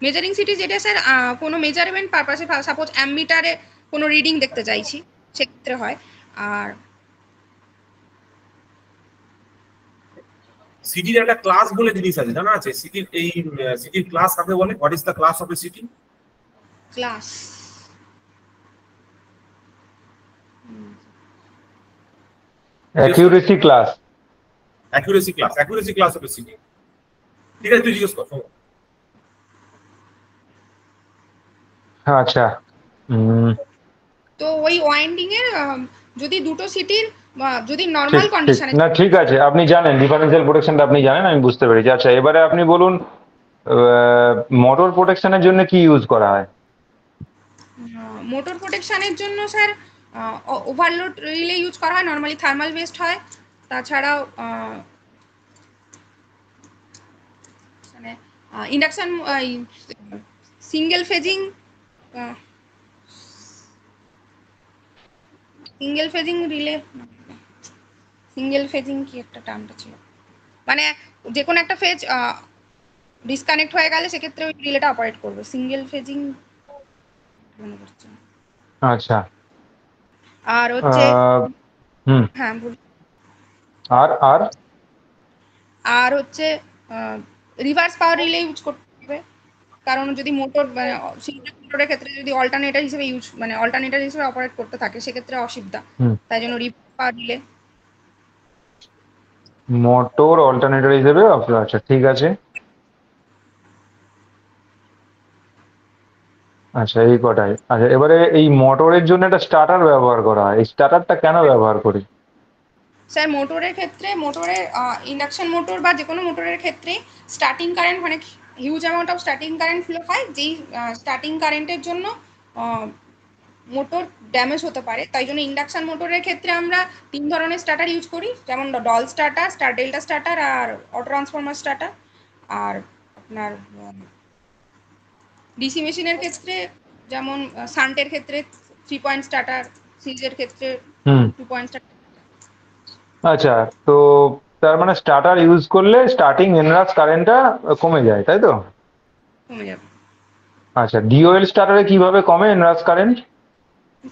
মেজারিং সিটি যেটা স্যার কোনো মেজারমেন্ট পারপাসে, সাপোজ অ্যামমিটারে কোনো রিডিং দেখতে চাইছি সেক্ষেত্রে হয়। আর সিটির একটা ক্লাস বলে জিনিস আছে, জানা আছে? সিটির এই সিটির ক্লাস কাকে বলে? What is the class of a city? Class accuracy class. Accuracy class of a city. ঠিক আছে, তুই জিজ্ঞেস কর। আচ্ছা, তো ওই ওয়াইন্ডিং এর যদি দুটো সিটির যদি নরমাল কন্ডিশনে, না ঠিক আছে, আপনি জানেন ডিফারেন্সিয়াল প্রোটেকশনটা, আপনি জানেন, আমি বুঝতে পেরেছি। আচ্ছা, এবারে আপনি বলুন মোটর প্রোটেকশনের জন্য কি ইউজ করা হয়? মোটর প্রোটেকশনের জন্য স্যার ওভারলোড রিলে ইউজ করা হয়, নরমালি থার্মাল বেসড হয়। তাছাড়াও মানে ইন্ডাকশন সিঙ্গেল ফেজিং কি একটা টার্মটা ছিল, মানে যে কোনো একটা ফেজ ডিসকানেক্ট হয়ে গেলে সেক্ষেত্রে ওই রিলেটা অপারেট করবে। সিঙ্গেল ফেজিং মনে করছি। আচ্ছা, আর হচ্ছে হ্যাঁ আর আর আর হচ্ছে রিভার্স পাওয়ার রিলে ইউজ করতে হবে, কারণ যদি মোটর মানে মোটরের ক্ষেত্রে যদি অল্টারনেটর হিসেবে অপারেট করতে থাকে সেক্ষেত্রে অসুবিধা, তাই জন্য রিভার্স পাওয়ার রিলে। মোটর অল্টারনেটর হিসেবে। আচ্ছা, ঠিক আছে। আচ্ছা, এই কটাই। আচ্ছা, এবারে এই মোটরের জন্য একটা স্টার্টার ব্যবহার করা হয়, এই স্টার্টারটা কেন ব্যবহার করি? স্যার মোটরের ক্ষেত্রে, মোটরের ইন্ডাকশন মোটর বা যে কোনো মোটরের ক্ষেত্রে স্টার্টিং কারেন্ট মানে huge amount of starting current flow হয়, যেই স্টার্টিং কারেন্টের জন্য মোটর ড্যামেজ হতে পারে। তাই জন্য ইন্ডাকশন মোটরের ক্ষেত্রে আমরা 3 ধরনের স্টার্টার ইউজ করি, যেমন DOL starter, star delta starter আর অটো ট্রান্সফরমার স্টার্টার। আর আপনার ডিসি মেশিনের ক্ষেত্রে যেমন সান্টের ক্ষেত্রে 3 পয়েন্ট স্টার্টার, সিরিজের ক্ষেত্রে 2 পয়েন্ট স্টার্টার। আচ্ছা, তো তার মানে স্টার্টার ইউজ করলে স্টার্টিং এনরাস কারেন্টটা কমে যায়, তাই তো? কমে যাবে। আচ্ছা, ডিওএল স্টার্টারে কিভাবে কমে এনরাস কারেন্ট?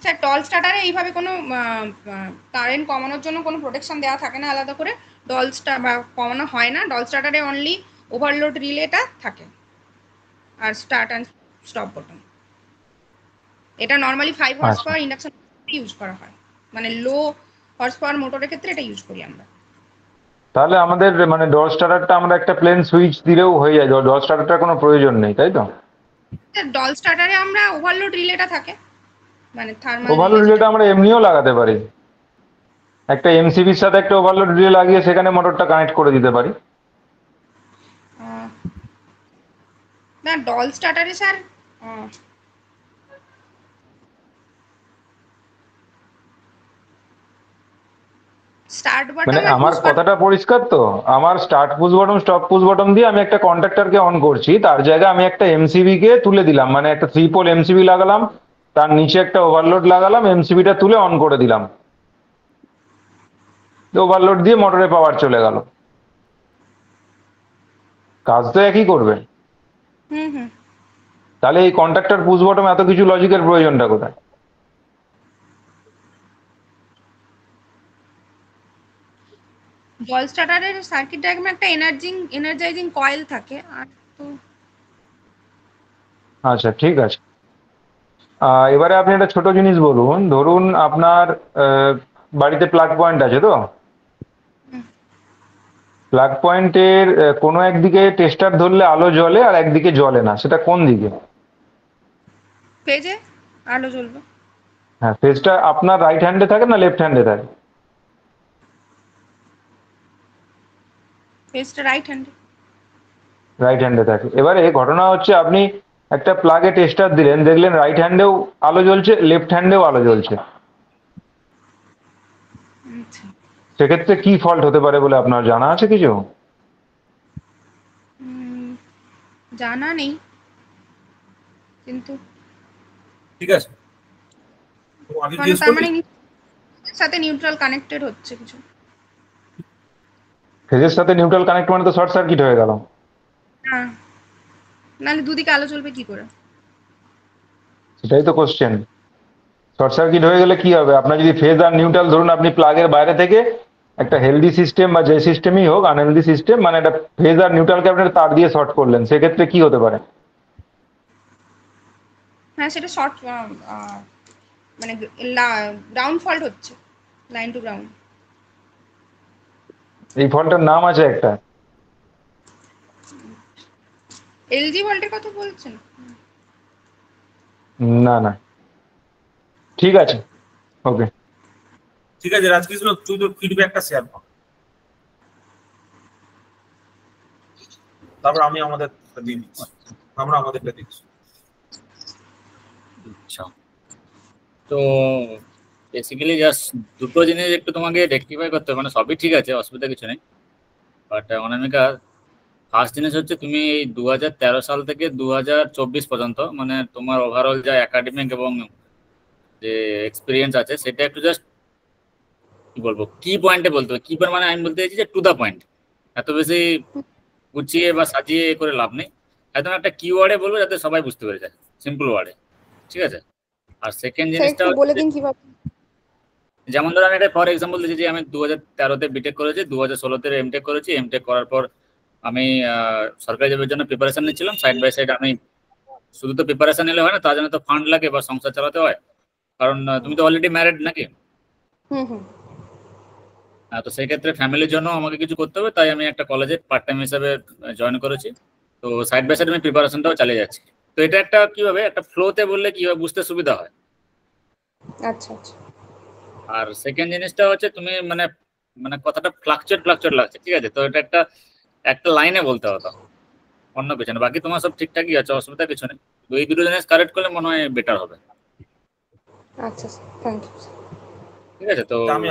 স্যার ডল স্টার্টারে এইভাবে কোনো কারেন্ট কমানোর জন্য কোনো প্রোটেকশন দেওয়া থাকে না আলাদা করে, কমানো হয় না। ডল স্টার্টারে অনলি ওভারলোড রিলেটা থাকে আর স্টার্ট অ্যান্ড স্টপ বাটন। এটা normally 5 horse power induction use করা হয়, মানে লো হর্স পাওয়ার মোটরের ক্ষেত্রে এটা ইউজ করি আমরা। তাহলে আমাদের মানে ডল স্টার্টারটা আমরা একটা প্লেন সুইচ দিলেও হয়ে যায়, ডল স্টার্টারটার কোনো প্রয়োজন নেই, তাই তো? ডল স্টার্টারে আমরা ওভারলোড রিলেটা থাকে, মানে থার্মাল ওভারলোড রিলেটা আমরা এমনিও লাগাতে পারি, একটা এমসিবির সাথে একটা ওভারলোড রিলে লাগিয়ে সেখানে মোটরটা কানেক্ট করে দিতে পারি। না, ডল স্টার্টারে স্যার স্টার্ট বাটন, মানে আমার কথাটা পরিষ্কার তো? আমার start push button, stop push button দিয়ে আমি একটা কন্ট্রাক্টরকে অন করছি, তার জায়গায় আমি একটা এমসিবি কে তুলে দিলাম, মানে একটা 3 পোল এমসিবি লাগালাম, তার নিচে একটা ওভারলোড লাগালাম, এমসিবিটা তুলে অন করে দিলাম, ওভারলোড দিয়ে মোটরে পাওয়ার চলে গেল। কাজ তো একই করবে। তাহলে এই কন্ট্রাক্টর পুশ বটন এত কিছু লজিকের প্রয়োজনটা কোথায়? ডল স্টার্টারের সার্কিট ডায়াগ্রামে একটা এনার্জাইজিং কয়েল থাকে। আর তো আচ্ছা, ঠিক আছে। এবারে আপনি একটা ছোট জিনিস বলুন, ধরুন আপনার বাড়িতে প্লাগ পয়েন্ট আছে তো, প্লাগ পয়েন্টের কোনো একদিকে টেস্টার ধরলে আলো জ্বলে আর একদিকে জ্বলে না, সেটা কোন দিকে? পেজে আলো জ্বলবে। হ্যাঁ, ফেজটা আপনার রাইট হ্যান্ডে থাকে না লেফট হ্যান্ডে থাকে? পেজটা রাইট হ্যান্ডে। রাইট হ্যান্ডে থাকে। এবারে ঘটনা হচ্ছে আপনি একটা প্লাগে টেস্টার দিলেন, দেখলেন রাইট হ্যান্ডেও আলো জ্বলছে, লেফট হ্যান্ডেও আলো জ্বলছে, আচ্ছা। সেক্ষেত্রে কি ফল্ট হতে পারে বলে আপনার জানা আছে কিছু? জানা নেই কিন্তু, ঠিক আছে। তো আগে মানে জিজ্ঞেস তার করবি মানে এর সাথে নিউট্রাল কানেক্টেড হচ্ছে কিছু। ফেজের সাথে নিউট্রাল কানেক্ট মানে তো শর্ট সার্কিট হয়ে গেল। হ্যাঁ, নাহলে দুদিকে আলো জ্বলবে কি করে? সেটাই তো কোশ্চেন। শর্ট সার্কিট হয়ে গেলে কি হবে? আপনার যদি ফেজ আর নিউট্রাল, ধরুন আপনি প্লাগের বাইরে থেকে একটা হেলদি সিস্টেম বা যে সিস্টেমই হোক, আনহেলদি সিস্টেম, মানে একটা ফেজ আর নিউট্রালকে আপনি তার দিয়ে শর্ট করলেন, সেক্ষেত্রে কি হতে পারে? হ্যাঁ, সেটা শর্ট, মানে গ্রাউন্ড ফল্ট হচ্ছে, লাইন টু গ্রাউন্ড। এই ফল্টের নাম আছে একটা। এলজি ভোল্টের কথা বলছেন? না না, ঠিক আছে, ওকে। ঠিক আছে রাজকৃষ্ণ, তুই তোর ফিডব্যাকটা শেয়ার কর, তারপর আমি আমাদের দিয়ে দিচ্ছি, আমরা আমাদেরটা দিচ্ছি। আচ্ছা, তো বেসিক্যালি জাস্ট দুটো জিনিস একটু তোমাকে রেকটিফাই করতে হবে, মানে সবই ঠিক আছে, অসুবিধা কিছু নেই, বাট অনামিকা ফার্স্ট জিনিস হচ্ছে তুমি এই 2013 সাল থেকে 2024 পর্যন্ত মানে তোমার ওভারঅল যা একাডেমিক এবং যে এক্সপিরিয়েন্স আছে সেটা একটু জাস্ট কি বলবো কি পয়েন্টে বলতে হবে, কি মানে আমি বলতে চাইছি যে টু দা পয়েন্ট, এত বেশি গুছিয়ে বা সাজিয়ে করে লাভ নেই, একদম একটা কিওয়ার্ডে বলবো যাতে সবাই বুঝতে পেরে যায়, সিম্পল ওয়ার্ডে, ঠিক আছে। আর সেকেন্ড জিনিসটা বলে দিন কিভাবে। যেমন ধরো আমি একটা ফর এক্সাম্পল দিচ্ছি যে আমি 2013-তে বিটেক করেছি, 2016-তে এমটেক করেছি, এমটেক করার পর আমি সরকারি জবের জন্য প্রিপারেশন নিচ্ছিলাম, সাইড বাই সাইড আমি শুধু তো প্রিপারেশন নিলে হয় না, তার জন্য তো ফান্ড লাগে বা সংসার চালাতে হয়, কারণ তুমি তো অলরেডি ম্যারিড নাকি? তো সেই ক্ষেত্রে ফ্যামিলির জন্য আমাকে কিছু করতে হবে, তাই আমি একটা কলেজে পার্ট টাইম হিসাবে জয়েন করেছি, তো সাইড বাই সাইড আমি প্রিপারেশনটাও চালিয়ে যাচ্ছি। তো এটা একটা কিভাবে একটা ফ্লোতে বললে কিভাবে বুঝতে সুবিধা হয়। আচ্ছা আচ্ছা। আর সেকেন্ড জিনিসটা হচ্ছে তুমি মানে মানে কথাটা ফ্লাকচুয়েট লাগছে, ঠিক আছে, তো এটা একটা একটা লাইনে বলতে হতো, অন্য কিছু না, বাকি তোমার সব ঠিকঠাকই আছে, অসুবিধা কিছু নেই, তো এই দুটো জিনিস কারেক্ট করলে মনে হয় বেটার হবে। আচ্ছা, থ্যাংক ইউ। ঠিক আছে, তো আমি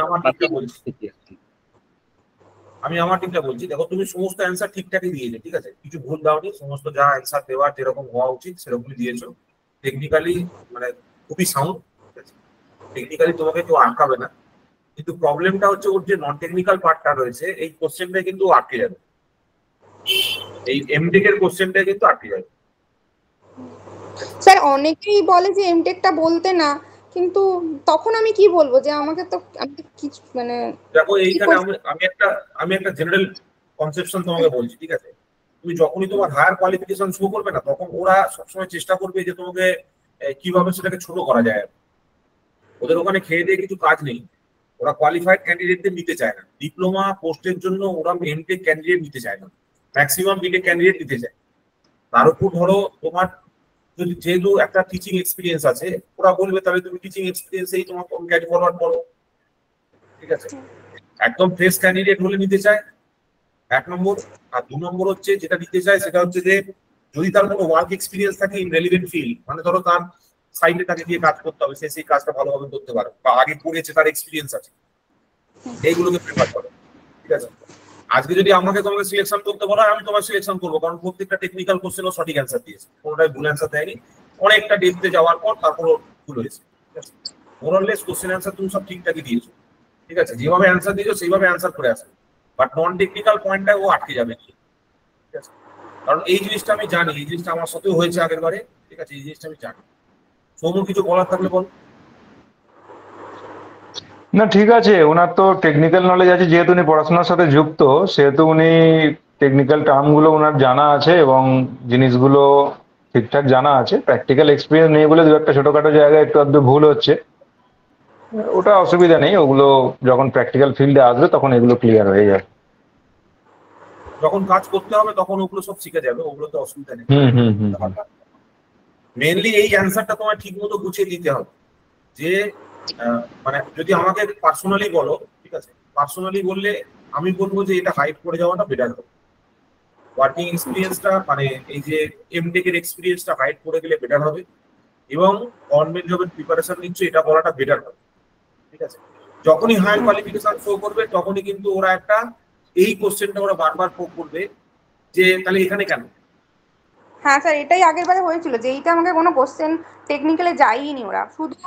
আমার দিকটা বলছি, দেখো তুমি সমস্ত অ্যান্সার ঠিকঠাকই দিয়েছো, ঠিক আছে, কিছু ভুল দাওনি, সমস্ত যা অ্যান্সার দেওয়ার যেরকম হওয়া উচিত সেরকমই দিয়েছো, টেকনিক্যালি মানে খুবই সাউন্ড, ঠিক আছে, টেকনিক্যালি তোমাকে কেউ আটকাবে না, কিন্তু প্রবলেমটা হচ্ছে ওর যে নন টেকনিক্যাল পার্টটা রয়েছে, এই কোশ্চেনটা কিন্তু আটকে যাবে, এই এমটেক এর কোশ্চেনটা কিন্তু আটকে যাবে। স্যার অনেকেই বলে যে এমটেকটা বলতে না, কিন্তু তখন আমি কি বলবো যে আমাকে তো আমি কিছু মানে দেখো এইখানে আমি একটা জেনারেল কনসেপশন তোমাকে বলছি, ঠিক আছে, তুমি যখনই তোমার হায়ার কোয়ালিফিকেশন শো করবে না, তখন ওরা সবসময় চেষ্টা করবে যে তোমাকে কিভাবে সেটাকে ছোট করা যায়। ওদের ওখানে খেয়ে দিয়ে কিছু কাজ নেই, ওরা কোয়ালিফাইড ক্যান্ডিডেটদের নিতে চায় না, ডিপ্লোমা পোস্টের জন্য ওরা এমটেক ক্যান্ডিডেট নিতে চায় না, ম্যাক্সিমাম বিটেক ক্যান্ডিডেট নিতে চায়। তার উপর ধরো তোমার যদি যেহেতু একটা টিচিং এক্সপিরিয়েন্স আছে, ওরা বলবে তাহলে তুমি টিচিং এক্সপিরিয়েন্সেই তোমার ক্যারি ফরওয়ার্ড করো, ঠিক আছে, একদম ফ্রেশ ক্যান্ডিডেট হলে নিতে চায়, 1 নম্বর। আর 2 নম্বর হচ্ছে যেটা নিতে চায় সেটা হচ্ছে যে যদি তার কোনো ওয়ার্ক এক্সপিরিয়েন্স থাকে ইন রেলিভেন্ট ফিল্ড, মানে ধরো তার সাইডে তাকে দিয়ে কাজ করতে হবে, সে সেই কাজটা ভালোভাবে করতে পারে বা আগে করেছে, তার এক্সপিরিয়েন্স আছে, এইগুলোকে প্রেফার করে, ঠিক আছে। আজকে যদি আমাকে তোমাকে সিলেকশন করতে বলো, আমি তোমার সিলেকশন করবো, কারণ প্রত্যেকটা টেকনিক্যাল কোশ্চেনও সঠিক অ্যান্সার দিয়েছে, কোনোটাই ভুল অ্যান্সার দেয়নি, অনেকটা ডেপথে যাওয়ার পর তারপর ভুল হয়েছে, ঠিক আছে। মোরাললেস কোশ্চেন অ্যান্সার তুমি সব ঠিকঠাকই দিয়েছো, ঠিক আছে, যেভাবে অ্যান্সার দিয়েছো সেইভাবে অ্যান্সার করে আসবে, বাট নন টেকনিক্যাল পয়েন্টটা ও আটকে যাবে, ঠিক আছে, কারণ এই জিনিসটা আমি জানি, এই জিনিসটা আমার সাথেও হয়েছে আগের বারে, ঠিক আছে, এই জিনিসটা আমি জানি। সৌম্য কিছু বলার থাকলে বল। না ঠিক আছে, ওনার তো টেকনিক্যাল নলেজ আছে, যেহেতু উনি পড়াশোনার সাথে যুক্ত, সেহেতু উনি টেকনিক্যাল টার্মগুলো ওনার জানা আছে এবং জিনিসগুলো ঠিকঠাক জানা আছে। প্র্যাকটিক্যাল এক্সপিরিয়েন্স নেই বলে দু একটা ছোটখাটো জায়গায় একটু আধটু ভুল হচ্ছে, ওটা অসুবিধা নেই, ওগুলো যখন প্র্যাকটিক্যাল ফিল্ডে আসবে তখন এগুলো ক্লিয়ার হয়ে যাবে। যখন কাজ করতে হবে তখন ওগুলো সব শিখে যাবে, ওগুলোতে অসুবিধা নেই। মেনলি এই অ্যান্সারটা তোমার ঠিক মতো গুছিয়ে দিতে হবে যে মানে যদি আমাকে পার্সোনালি বলো, ঠিক আছে, পার্সোনালি বললে আমি বলবো যে এটা হাইড করে যাওয়াটা বেটার হবে। ওয়ার্কিং এক্সপিরিয়েন্সটা মানে এই যে এমটেক এর এক্সপিরিয়েন্সটা হাইড করে গেলে বেটার হবে, এবং গভর্নমেন্ট জবের প্রিপারেশন নিচ্ছ এটা বলাটা বেটার হবে, ঠিক আছে। যখনই হায়ার কোয়ালিফিকেশন শো করবে তখনই কিন্তু ওরা একটা এই কোশ্চেনটা ওরা বারবার করবে যে তাহলে এখানে কেন। হ্যাঁ স্যার, এটাই আগের বারে হয়েছিল যে এইটা আমাকে কোনো কোশ্চেন টেকনিক্যালে যায়নি, ওরা শুধু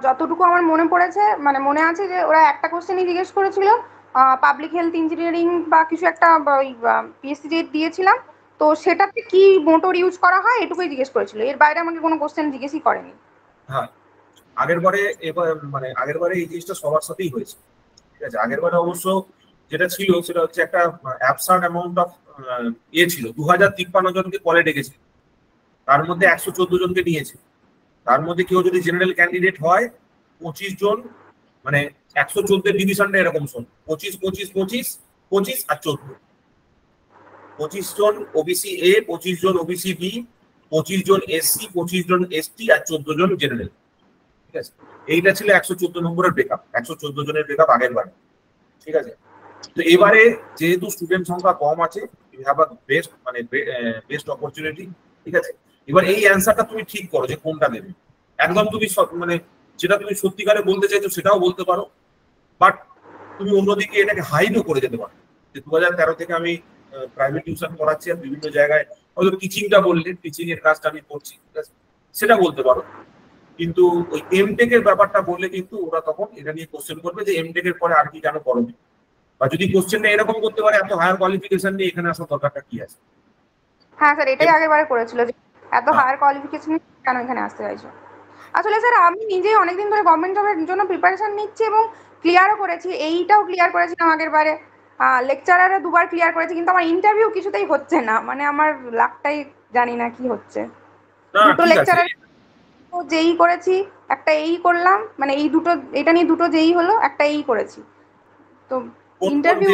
যতটুকু আমার মনে পড়েছে মানে মনে আছে যে ওরা একটা কোশ্চেনই জিজ্ঞেস করেছিল, পাবলিক হেলথ ইঞ্জিনিয়ারিং বা কিছু একটা ওই পিএসসি যে দিয়েছিলাম, তো সেটাতে কি মোটর ইউজ করা হয় এটুকুই জিজ্ঞেস করেছিল, এর বাইরে আমাকে কোনো কোশ্চেন জিজ্ঞেসই করেনি। হ্যাঁ, আগের বারে এবার মানে আগের বারে এই জিনিসটা সবার সাথেই হয়েছে, ঠিক আছে। আগের বারে অবশ্য যেটা ছিল সেটা হচ্ছে একটা অ্যাবসার্ড অ্যামাউন্ট অফ ছিল, 2053 জনকে কলে ডেকেছে, তার মধ্যে 114 জনকে নিয়েছে। তার মধ্যে কেউ যদি জেনারেল ক্যান্ডিডেট হয় 25 জন, মানে 114 ডিভিশনটা এরকম শোন, 25 25 25 25 আর 14, 25 জন ওবিসি এ, 25 জন ওবিসি বি, 25 জন এসসি, 25 জন এসটি আর 14 জন জেনারেল, ঠিক আছে। এইটা ছিল 114 নম্বরের ব্রেকআপ, 114 জনের ব্রেকআপ আগের বারে, ঠিক আছে। তো এবারে যেহেতু স্টুডেন্ট সংখ্যা কম আছে, ইউ হ্যাভ আ বেস্ট মানে বেস্ট অপরচুনিটি, ঠিক আছে। এবার এই অ্যান্সারটা তুমি ঠিক করো যে কোনটা দেবে, একদম তুমি মানে যেটা তুমি সত্যিকারে বলতে চাইছো সেটাও বলতে পারো, বাট তুমি অন্যদিকে এটাকে হাইডও করে যেতে পারো যে 2013 থেকে আমি প্রাইভেট টিউশন করাচ্ছি আর বিভিন্ন জায়গায় হয়তো টিচিংটা বললে টিচিং এর কাজটা আমি করছি, ঠিক আছে, সেটা বলতে পারো। কিন্তু ওই এমটেক এর ব্যাপারটা বললে কিন্তু ওরা তখন এটা নিয়ে কোশ্চেন করবে যে এমটেক এর পরে আর কি কেন করবে, বা যদি কোশ্চেনটা এরকম করতে পারে এত হায়ার কোয়ালিফিকেশন নিয়ে এখানে আসার দরকারটা কি আছে। হ্যাঁ স্যার, এটাই আগেরবারে করেছিল যে এত হায়ার কোয়ালিফিকেশন কেন এখানে আসতে চাইছো। আসলে স্যার আমি নিজেই অনেকদিন ধরে গভর্নমেন্ট জবের জন্য প্রিপারেশন নিচ্ছি এবং ক্লিয়ারও করেছি, এইটাও ক্লিয়ার করেছিলাম আগেরবারে, লেকচারারও 2বার ক্লিয়ার করেছি, কিন্তু আমার ইন্টারভিউ কিছুতেই হচ্ছে না, মানে আমার লাকটাই জানি না কি হচ্ছে। দুটো লেকচারার যেই করেছি, একটা এই করলাম, মানে এই দুটো, এটা নিয়ে দুটো যেই হলো, একটা এই করেছি, তো ইন্টারভিউ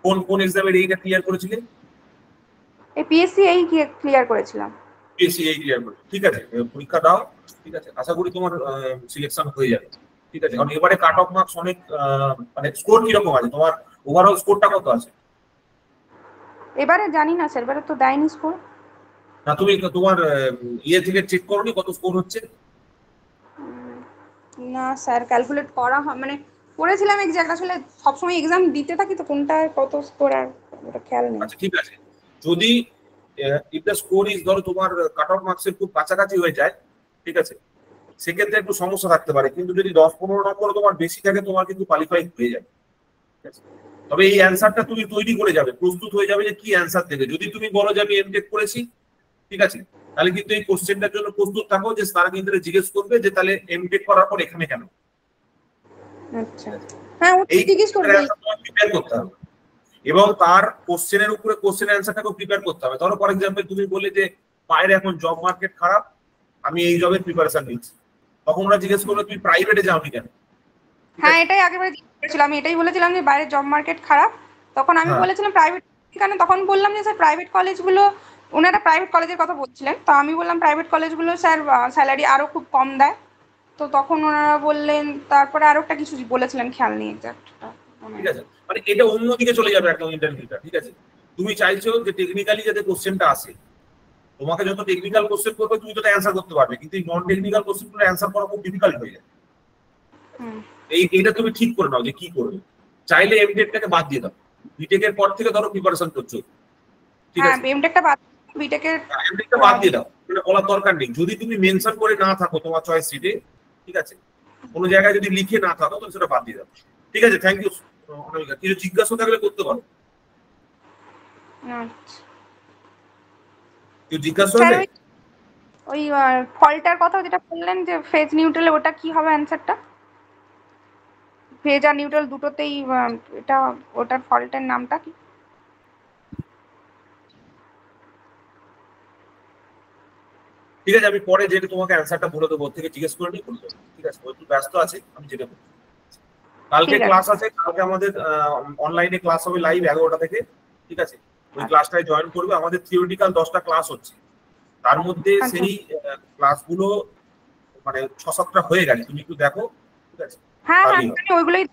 কোন কোন এক্সামের এইটা ক্লিয়ার করেছিলেন? এই পিএসসি এই ক্লিয়ার করেছিলাম। পিএসসি এই ক্লিয়ার করে, ঠিক আছে, পরীক্ষা দাও, ঠিক আছে, আশা করি তোমার সিলেকশন হয়ে যাবে, ঠিক আছে। কারণ এবারে কাট অফ মার্কস অনেক মানে স্কোর কিরকম আছে তোমার, ওভারঅল স্কোরটা কত আছে? এবারে জানি না স্যার, এবারে তো দেয়নি স্কোর। না তুমি তোমার ইয়ে থেকে চেক করোনি কত স্কোর হচ্ছে? না স্যার, ক্যালকুলেট করা হয় মানে করেছিলাম এক্সাক্ট, আসলে সবসময় এক্সাম দিতে থাকি তো কোনটা কত স্কোর আর ওটা খেয়াল নেই। আচ্ছা ঠিক আছে, যদি ইফ দ্য স্কোর ইজ ধরো তোমার কাট অফ মার্কসের খুব কাছাকাছি হয়ে যায়, ঠিক আছে, সেক্ষেত্রে একটু সমস্যা থাকতে পারে, কিন্তু যদি 10-15 নম্বর তোমার বেশি থাকে তোমার কিন্তু কোয়ালিফাই হয়ে যাবে, ঠিক আছে। তবে এই অ্যান্সারটা তুমি তৈরি করে যাবে, প্রস্তুত হয়ে যাবে যে কি অ্যান্সার দেবে। যদি তুমি বলো যে আমি এমটেক করেছি, ঠিক আছে, তাহলে কিন্তু এই কোশ্চেনটার জন্য প্রস্তুত থাকো যে তারা কিন্তু জিজ্ঞেস করবে যে তাহলে এমটেক করার পর এখানে কেন। আচ্ছা, হ্যাঁ ও জিজ্ঞেস করবে, প্রিপেয়ার করতে হবে এবং তার কোশ্চেনের উপরে কোশ্চেনের অ্যান্সারটাকে প্রিপেয়ার করতে হবে। ধরো ফর এক্সাম্পল তুমি বললে যে বাইরে এখন জব মার্কেট খারাপ, আমি এই জবের প্রিপারেশন নিচ্ছি, তখন ওরা জিজ্ঞেস করবে তুমি প্রাইভেটে যাওনি কেন। হ্যাঁ এটাই আগেবারে জিজ্ঞেস করেছিলাম, আমি এটাই বলেছিলাম যে বাইরে জব মার্কেট খারাপ, তখন আমি বলেছিলাম প্রাইভেট কেন, তখন বললাম যে স্যার প্রাইভেট কলেজগুলো, ওনারা প্রাইভেট কলেজের কথা বলছিলেন, তো আমি বললাম প্রাইভেট কলেজগুলো স্যার স্যালারি আরো খুব কম দেয়, তো তখন ওনারা বললেন, তারপরে আরো একটা কিছু বলেছিলেন খেয়াল নেই এক্সাক্ট, ঠিক আছে। মানে এটা অন্যদিকে চলে যাবে একদম ইন্টারভিউটা, ঠিক আছে। তুমি চাইছো যে টেকনিক্যালি যাতে কোশ্চেনটা আসে, তোমাকে যত টেকনিক্যাল কোশ্চেন করবে তুমি তত অ্যান্সার করতে পারবে, কিন্তু এই নন টেকনিক্যাল কোশ্চেনগুলো অ্যান্সার করা খুব ডিফিকাল্ট হয়ে যায়। এইটা তুমি ঠিক করে নাও যে কি করবে। চাইলে এমটেকটাকে বাদ দিয়ে দাও, বিটেক এর পর থেকে ধরো প্রিপারেশন করছো, ঠিক আছে, এমটেকটা বাদ, বিটেকের এমটেকটা বাদ দিয়ে দাও, এটা বলার দরকার নেই। যদি তুমি মেনশন করে না থাকো তোমার চয়েস শিটে, ঠিক আছে, কোনো জায়গায় যদি লিখে না থাকো তো সেটা বাদ দিয়ে দাও, ঠিক আছে। থ্যাংক ইউ অনামিকা, কিছু জিজ্ঞাসা থাকলে করতে পারো। কেউ জিজ্ঞাসা হলে ওই ফলটার কথা যেটা বললেন যে ফেজ নিউট্রাল, ওটা কি হবে অ্যানসারটা? ফেজ আর নিউট্রাল দুটোতেই এটা, ওটার ফল্টের নামটা কি? ঠিক আছে, আমি পরে যেটা তোমাকে অ্যানসারটা বলে দেবো থেকে জিজ্ঞেস করে নিই, ঠিক আছে, ও একটু ব্যস্ত আছে, আমি যেটা বলবো। কালকে ঠিক আছে। ক্লাস আছে, কালকে আমাদের অনলাইনে ক্লাস হবে লাইভ 11টা থেকে, ঠিক আছে? ওই ক্লাসটায় জয়েন করবে। আমাদের থিওরিটিক্যাল 10টা ক্লাস হচ্ছে, তার মধ্যে আচ্ছা। সেই ক্লাসগুলো মানে 6-7টা হয়ে গেছে, তুমি একটু দেখো, ঠিক আছে? হ্যাঁ হ্যাঁ, তাহলেই হবে। আমি ওইগুলোই।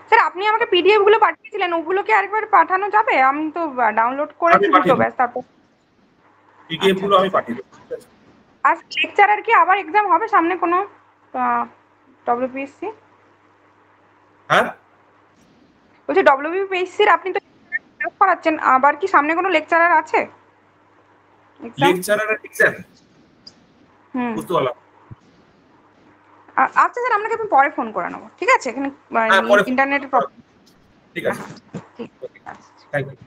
স্যার আপনি আমাকে পিডিএফ গুলো পাঠিয়েছিলেন, ওগুলো কি আরেকবার পাঠানো যাবে? আমি তো ডাউনলোড করেছি পাঠিয়ে দুটো, দেবো। ব্যাস তারপর। পিডিএফ গুলো আমি পাঠিয়ে দেবো, ঠিক আছে? আর লেকচারার কি আবার এক্সাম হবে সামনে কোনো ডব্লিউপিএসসি? হ্যাঁ, বলছি ডব্লিউবিপিএসসির আপনি তো করাচ্ছেন, আবার কি সামনে কোনো লেকচারার আছে? লেকচারার এক্সাম হুম, বুঝতে পারলাম। আচ্ছা স্যার, আপনাকে আমি পরে ফোন করে নেবো, ঠিক আছে? এখানে হ্যাঁ, পরে ইন্টারনেটের প্রবলেম। ঠিক আছে, ঠিক আছে। Thank you.